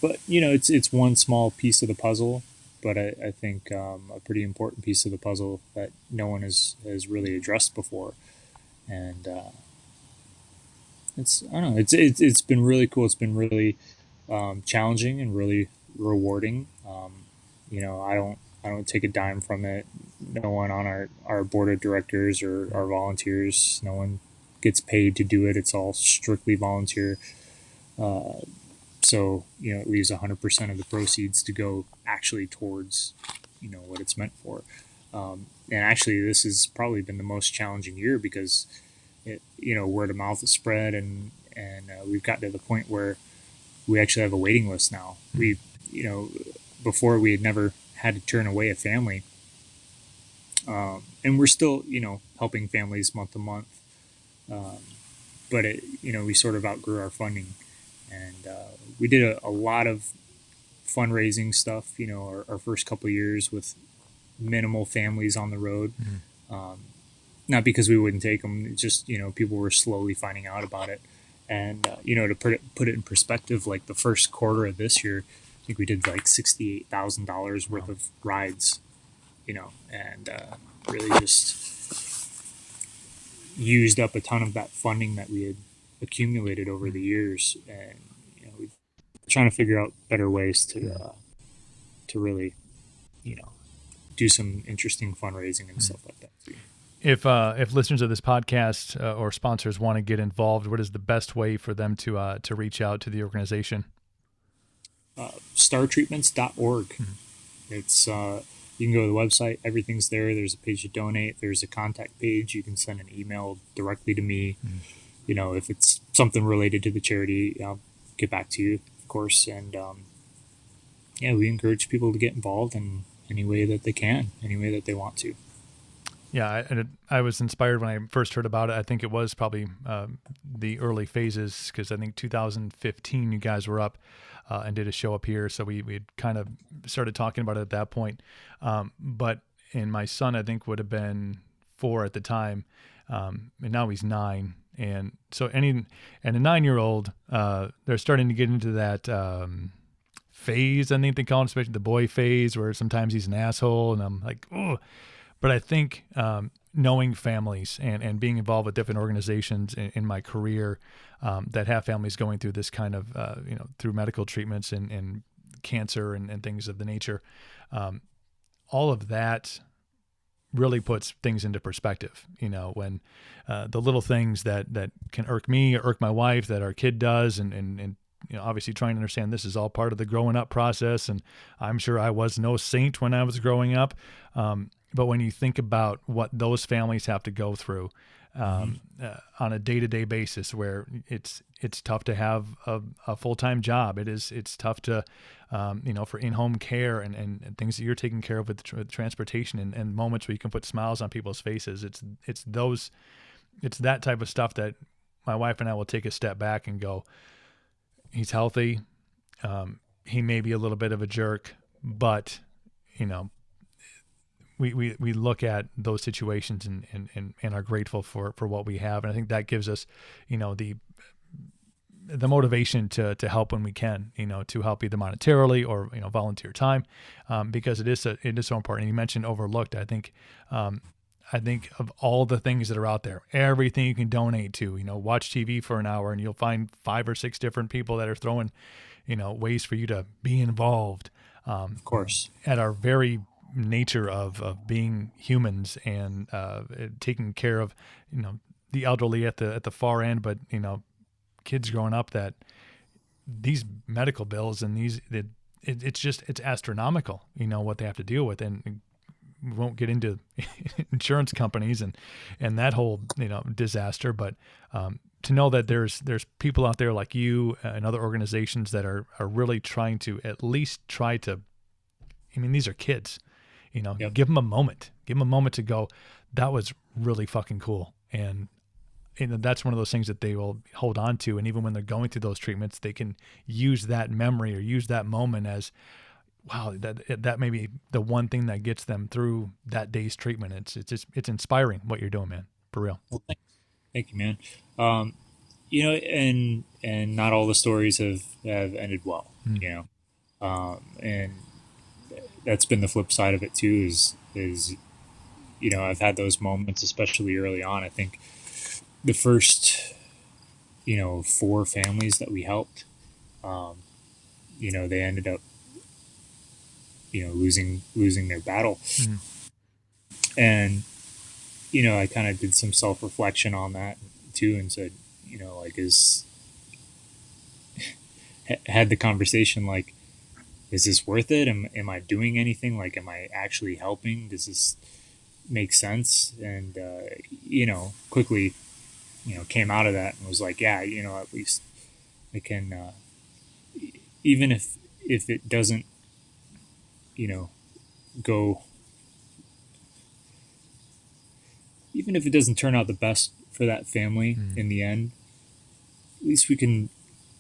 But, it's one small piece of the puzzle, but I think a pretty important piece of the puzzle that no one has really addressed before. And it's been really cool. It's been really challenging and really rewarding. I don't take a dime from it. No one on our board of directors or our volunteers, no one gets paid to do it. It's all strictly volunteer. So, it leaves 100% of the proceeds to go actually towards, what it's meant for. And actually, this has probably been the most challenging year because, word of mouth has spread, and we've gotten to the point where we actually have a waiting list now. We, before we had never had to turn away a family. And we're still, helping families month to month. But we sort of outgrew our funding, and we did a lot of fundraising stuff. Our first couple of years with minimal families on the road. Not because we wouldn't take them, it's just people were slowly finding out about it. And to put it in perspective, like the first quarter of this year, I think we did like $68,000 worth of rides, and really just used up a ton of that funding that we had accumulated over the years. And we're trying to figure out better ways to really do some interesting fundraising and stuff like that too. If listeners of this podcast or sponsors want to get involved, what is the best way for them to reach out to the organization? Startreatments.org. It's you can go to the website. Everything's there. There's a page to donate. There's a contact page. You can send an email directly to me. If it's something related to the charity, I'll get back to you, of course. And we encourage people to get involved in any way that they can, any way that they want to. Yeah, I was inspired when I first heard about it. I think it was probably the early phases, because I think 2015 you guys were up and did a show up here. So we kind of started talking about it at that point. And my son, I think, would have been 4 at the time, and now he's 9. And so a 9-year-old, they're starting to get into that phase, I think they call it, especially the boy phase, where sometimes he's an asshole, and I'm like, oh. But I think knowing families and being involved with different organizations in my career that have families going through this kind of, through medical treatments and cancer and things of the nature, all of that really puts things into perspective. When the little things that can irk me or irk my wife that our kid does, and obviously trying to understand this is all part of the growing up process. And I'm sure I was no saint when I was growing up. But when you think about what those families have to go through on a day-to-day basis, where it's tough to have a full-time job, it's tough to for in-home care and things that you're taking care of with transportation and moments where you can put smiles on people's faces. It's that type of stuff that my wife and I will take a step back and go, he's healthy. He may be a little bit of a jerk, but we look at those situations and are grateful for what we have. And I think that gives us, the motivation to help when we can, to help either monetarily or, volunteer time, because it is so important. And you mentioned overlooked. I think of all the things that are out there, everything you can donate to, watch TV for an hour and you'll find 5 or 6 different people that are throwing, ways for you to be involved. Of course. At our very nature of being humans and taking care of, the elderly at the far end, but, kids growing up, that these medical bills and it's astronomical, what they have to deal with. And we won't get into insurance companies and that whole, disaster, but to know that there's people out there like you and other organizations that are really trying to at least try to, these are kids, Yep. Give them a moment to go, that was really fucking cool. And that's one of those things that they will hold on to. And even when they're going through those treatments, they can use that memory or use that moment as, wow, that may be the one thing that gets them through that day's treatment. It's inspiring what you're doing, man, for real. Well, thank you, man. And not all the stories have ended well, and that's been the flip side of it too, is I've had those moments, especially early on. I think the first, 4 families that we helped, they ended up, losing their battle. And, I kind of did some self-reflection on that too, and said, had the conversation, like, is this worth it? Am I doing anything? Like, am I actually helping? Does this make sense? And, quickly, came out of that and was like, yeah, at least I can, even if it doesn't, go, even if it doesn't turn out the best for that family in the end, at least we can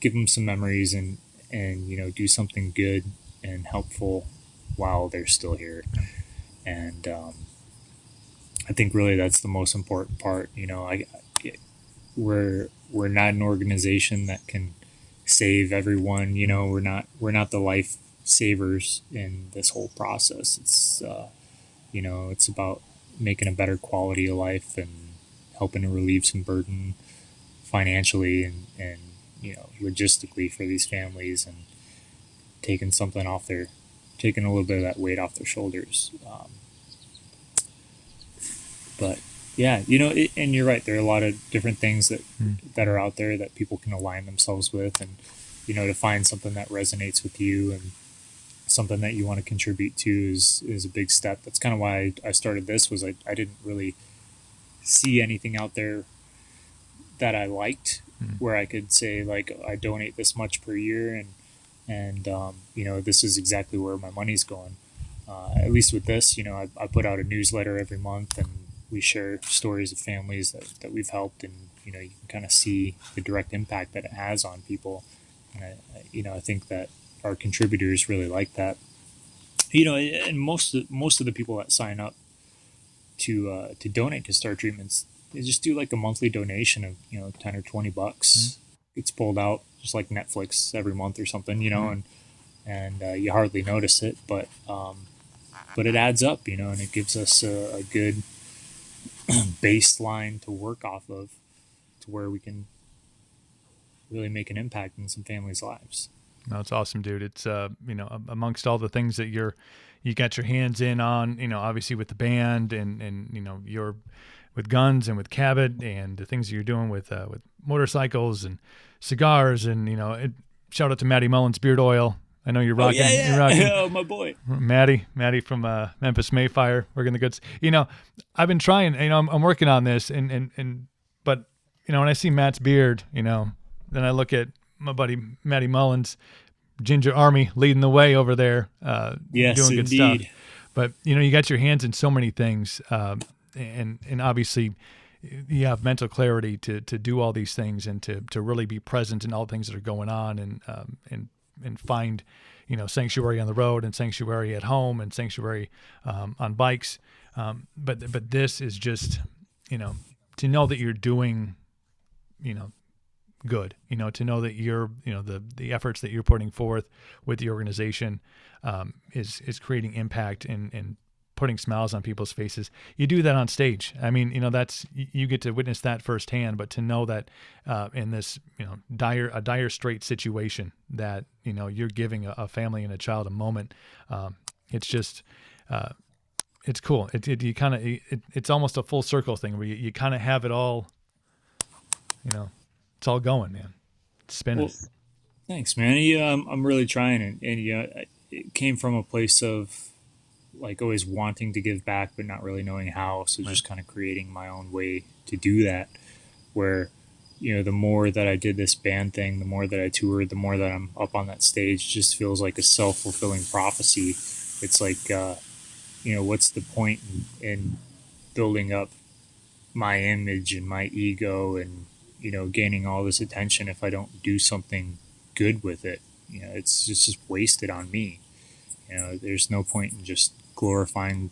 give them some memories and do something good and helpful while they're still here. And I think really that's the most important part. We're not an organization that can save everyone. We're not the life savers in this whole process. It's it's about making a better quality of life and helping to relieve some burden financially and logistically for these families, and taking a little bit of that weight off their shoulders. But yeah, and you're right. There are a lot of different things that are out there that people can align themselves with, and to find something that resonates with you and something that you want to contribute to is a big step. That's kind of why I started this. Was I didn't really see anything out there that I liked where I could say, like, I donate this much per year and this is exactly where my money's going. At least with this, I put out a newsletter every month, and we share stories of families that we've helped, and you can kind of see the direct impact that it has on people. And I think that our contributors really like that. And most of the people that sign up to donate to Star Treatments, they just do like a monthly donation of $10 or $20. It's pulled out just like Netflix every month or something, and you hardly notice it, but it adds up, and it gives us a good baseline to work off of, to where we can really make an impact in some families' lives. No, it's awesome, dude. It's amongst all the things that you got your hands in on, obviously with the band and you're with guns and with Cabot and the things that you're doing with motorcycles and cigars, and shout out to Matty Mullins Beard Oil. I know you're rocking. Yeah. You're rocking. Oh, my boy. Matty from Memphis Mayfire, working the goods. I've been trying. I'm working on this, but when I see Matt's beard, then I look at my buddy Matty Mullins, Ginger Army, leading the way over there, yes, doing good indeed. stuff. But you got your hands in so many things, and obviously you have mental clarity to do all these things and to really be present in all things that are going on, and find sanctuary on the road and sanctuary at home and sanctuary on bikes. But this is just to know that you're doing good, to know that you're the efforts that you're putting forth with the organization is creating impact and putting smiles on people's faces. You do that on stage. I mean, that's, you get to witness that firsthand, but to know that in this, dire straight situation that, you're giving a family and a child a moment, it's just, it's cool. It's almost a full circle thing where you kind of have it all, it's all going, man. It's spinning. Well, thanks, man. I'm really trying, and it came from a place of like always wanting to give back, but not really knowing how. So just kind of creating my own way to do that, where, the more that I did this band thing, the more that I toured, the more that I'm up on that stage, just feels like a self-fulfilling prophecy. It's like, what's the point in building up my image and my ego and, gaining all this attention if I don't do something good with it? It's just wasted on me. There's no point in just glorifying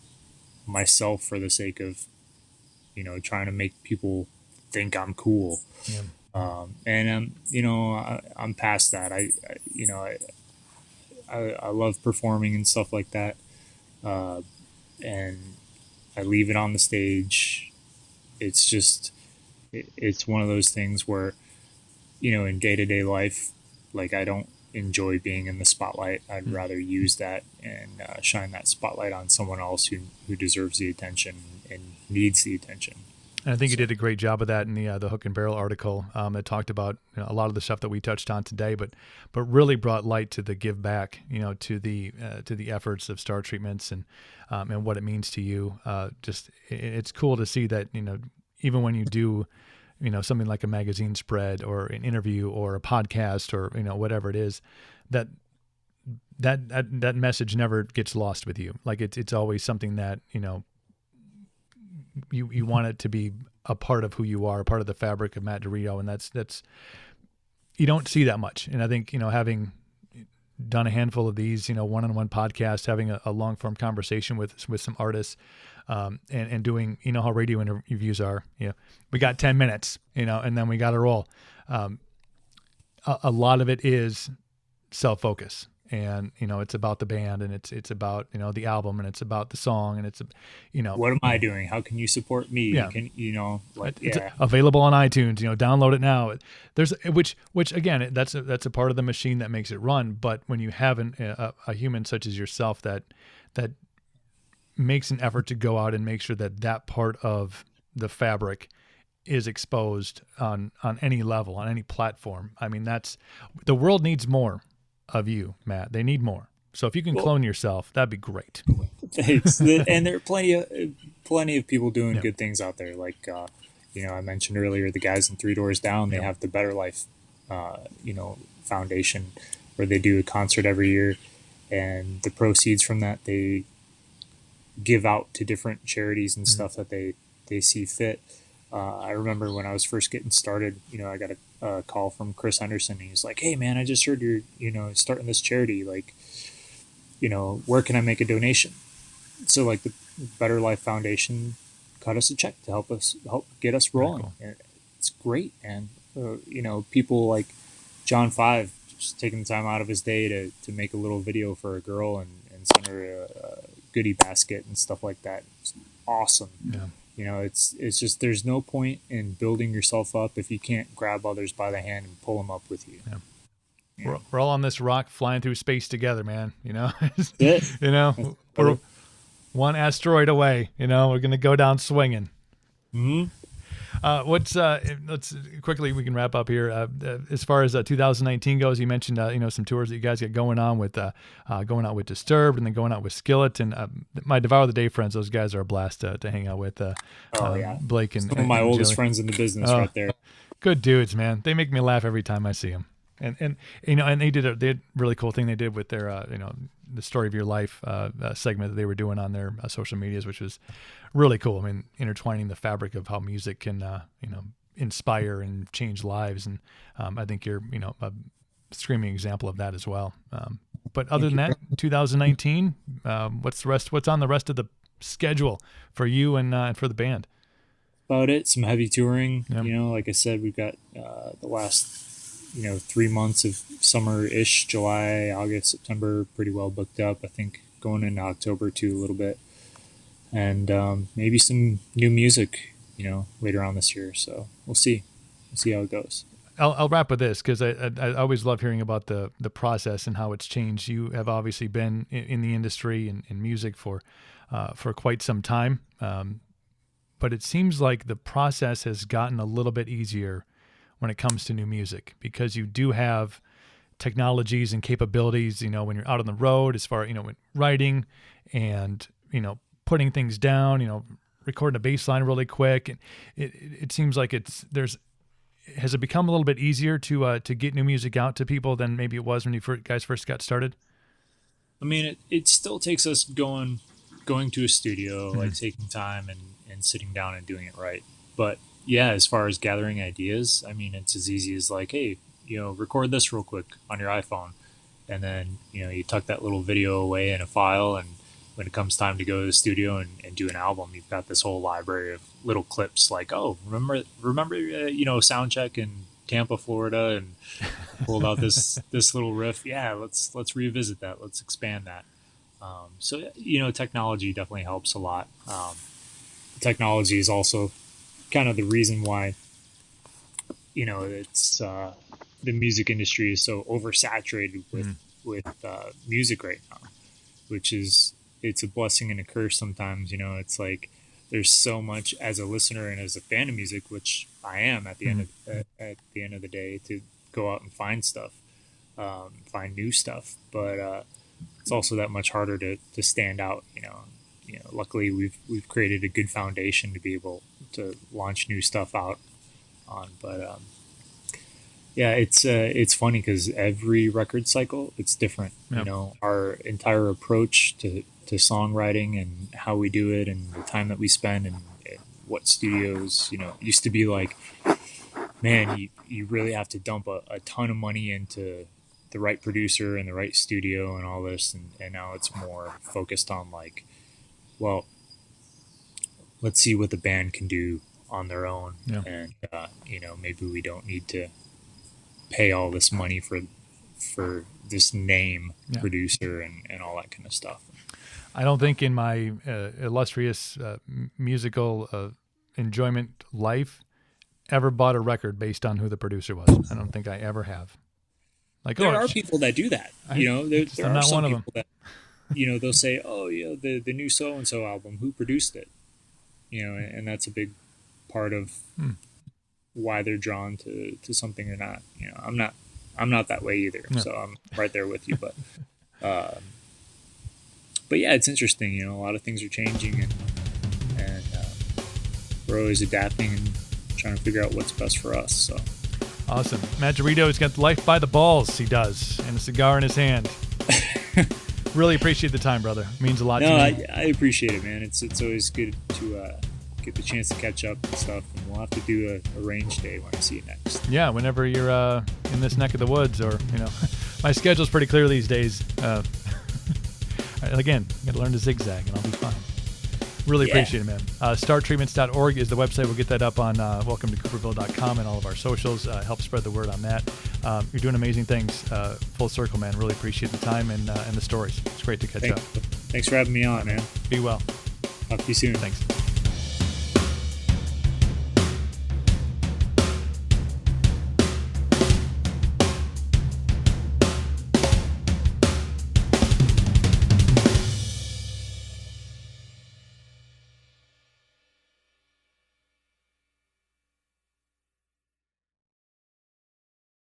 myself for the sake of, trying to make people think I'm cool. Yeah. I'm past that. I love performing and stuff like that. And I leave it on the stage. It's just, it's one of those things where, in day-to-day life, like, I don't enjoy being in the spotlight. I'd rather use that and shine that spotlight on someone else who deserves the attention and needs the attention. And I think you did a great job of that in the Hook and Barrel article that talked about a lot of the stuff that we touched on today, but really brought light to the give back, to the efforts of Star Treatments and what it means to you. It's cool to see that, even when you do, something like a magazine spread or an interview or a podcast or, whatever it is, that message never gets lost with you. Like it's always something that, you want it to be a part of who you are, a part of the fabric of Matt Dirito. And that's, you don't see that much. And I think, having done a handful of these, one-on-one podcasts, having a long form conversation with some artists, and doing, how radio interviews are, we got 10 minutes, and then we got to roll. A lot of it is self-focus, and, it's about the band, and it's about, the album, and it's about the song, and it's, what am I doing? How can you support me? Yeah. It's available on iTunes, download it now. There's, which again, that's a part of the machine that makes it run. But when you have a human such as yourself that makes an effort to go out and make sure that part of the fabric is exposed on any level, on any platform. I mean, the world needs more of you, Matt. They need more. So if you can clone yourself, that'd be great. Thanks. And there are plenty of people doing good things out there. Like, I mentioned earlier, the guys in Three Doors Down, they have the Better Life, foundation, where they do a concert every year, and the proceeds from that they give out to different charities and stuff that they see fit. I remember when I was first getting started, I got a call from Chris Henderson. And he's like, "Hey man, I just heard you're, starting this charity. Like, where can I make a donation?" So like the Better Life Foundation cut us a check to help get us rolling. Cool. And it's great. And, people like John 5 just taking the time out of his day to make a little video for a girl and send her a goodie basket and stuff like that. It's awesome. Yeah. It's just, there's no point in building yourself up if you can't grab others by the hand and pull them up with you. Yeah. Yeah. We're all on this rock flying through space together, man. We're one asteroid away. We're going to go down swinging. Mm-hmm. Let's quickly, we can wrap up here. As far as 2019 goes, you mentioned some tours that you guys get going on with going out with Disturbed, and then going out with Skillet, and my Devour the Day friends. Those guys are a blast to hang out with. Blake and some of my oldest Joey. Friends in the business right there. Good dudes, man. They make me laugh every time I see them. And they did a really cool thing they did with their the Story of Your Life segment that they were doing on their social medias, which was really cool. I mean, intertwining the fabric of how music can inspire and change lives, and I think you're a screaming example of that as well. But other than that, 2019, what's on the rest of the schedule for you and for the band? About it, some heavy touring. Yep. Like I said, we've got the last 3 months of summer-ish, July, August, September, pretty well booked up. I think going into October too a little bit, and maybe some new music, later on this year. So we'll see how it goes. I'll wrap with this, because I always love hearing about the process and how it's changed. You have obviously been in the industry and in music for quite some time, but it seems like the process has gotten a little bit easier when it comes to new music, because you do have technologies and capabilities, when you're out on the road, as far, when writing and, putting things down, recording a bass line really quick. And it seems like has it become a little bit easier to get new music out to people than maybe it was when you guys first got started? I mean, it still takes us going to a studio, like taking time and sitting down and doing it right. But yeah, as far as gathering ideas, I mean, it's as easy as like, hey, record this real quick on your iPhone. And then, you tuck that little video away in a file. And when it comes time to go to the studio and do an album, you've got this whole library of little clips like, oh, remember, sound check in Tampa, Florida, and pulled out this little riff. Yeah, let's revisit that. Let's expand that. So, technology definitely helps a lot. Technology is also kind of the reason why it's the music industry is so oversaturated with music right now, which is, it's a blessing and a curse sometimes. It's like there's so much as a listener and as a fan of music, which I am at the end of the day, to go out and find stuff, find new stuff, but it's also that much harder to stand out. Luckily we've created a good foundation to be able to launch new stuff out on. But it's funny because every record cycle, it's different. Yep. Our entire approach to songwriting and how we do it and the time that we spend and what studios, used to be like, man, you really have to dump a ton of money into the right producer and the right studio and all this. And now it's more focused on like, well, let's see what the band can do on their own. Yeah. And, maybe we don't need to pay all this money for this name producer and all that kind of stuff. I don't think in my illustrious musical enjoyment life ever bought a record based on who the producer was. I don't think I ever have. Like there are people that do that. There are some people that, they'll say, oh, the new so-and-so album, who produced it? And that's a big part of why they're drawn to something or not. I'm not that way either. No. So I'm right there with you. But yeah, it's interesting. A lot of things are changing, and we're always adapting and trying to figure out what's best for us. So awesome. Matt Dirito's got life by the balls. He does, and a cigar in his hand. Really appreciate the time, brother. It means a lot to me. I appreciate it, man. It's always good to get the chance to catch up and stuff. And we'll have to do a range day when I see you next. Yeah, whenever you're in this neck of the woods, or my schedule's pretty clear these days. Again, I got to learn to zigzag, and I'll be fine. Really appreciate it, man. Starttreatments.org is the website. We'll get that up on welcometocooperville.com and all of our socials. Help spread the word on that. You're doing amazing things. Full circle, man. Really appreciate the time and the stories. It's great to catch up. Thanks for having me on, man. Be well. Talk to you soon. Thanks.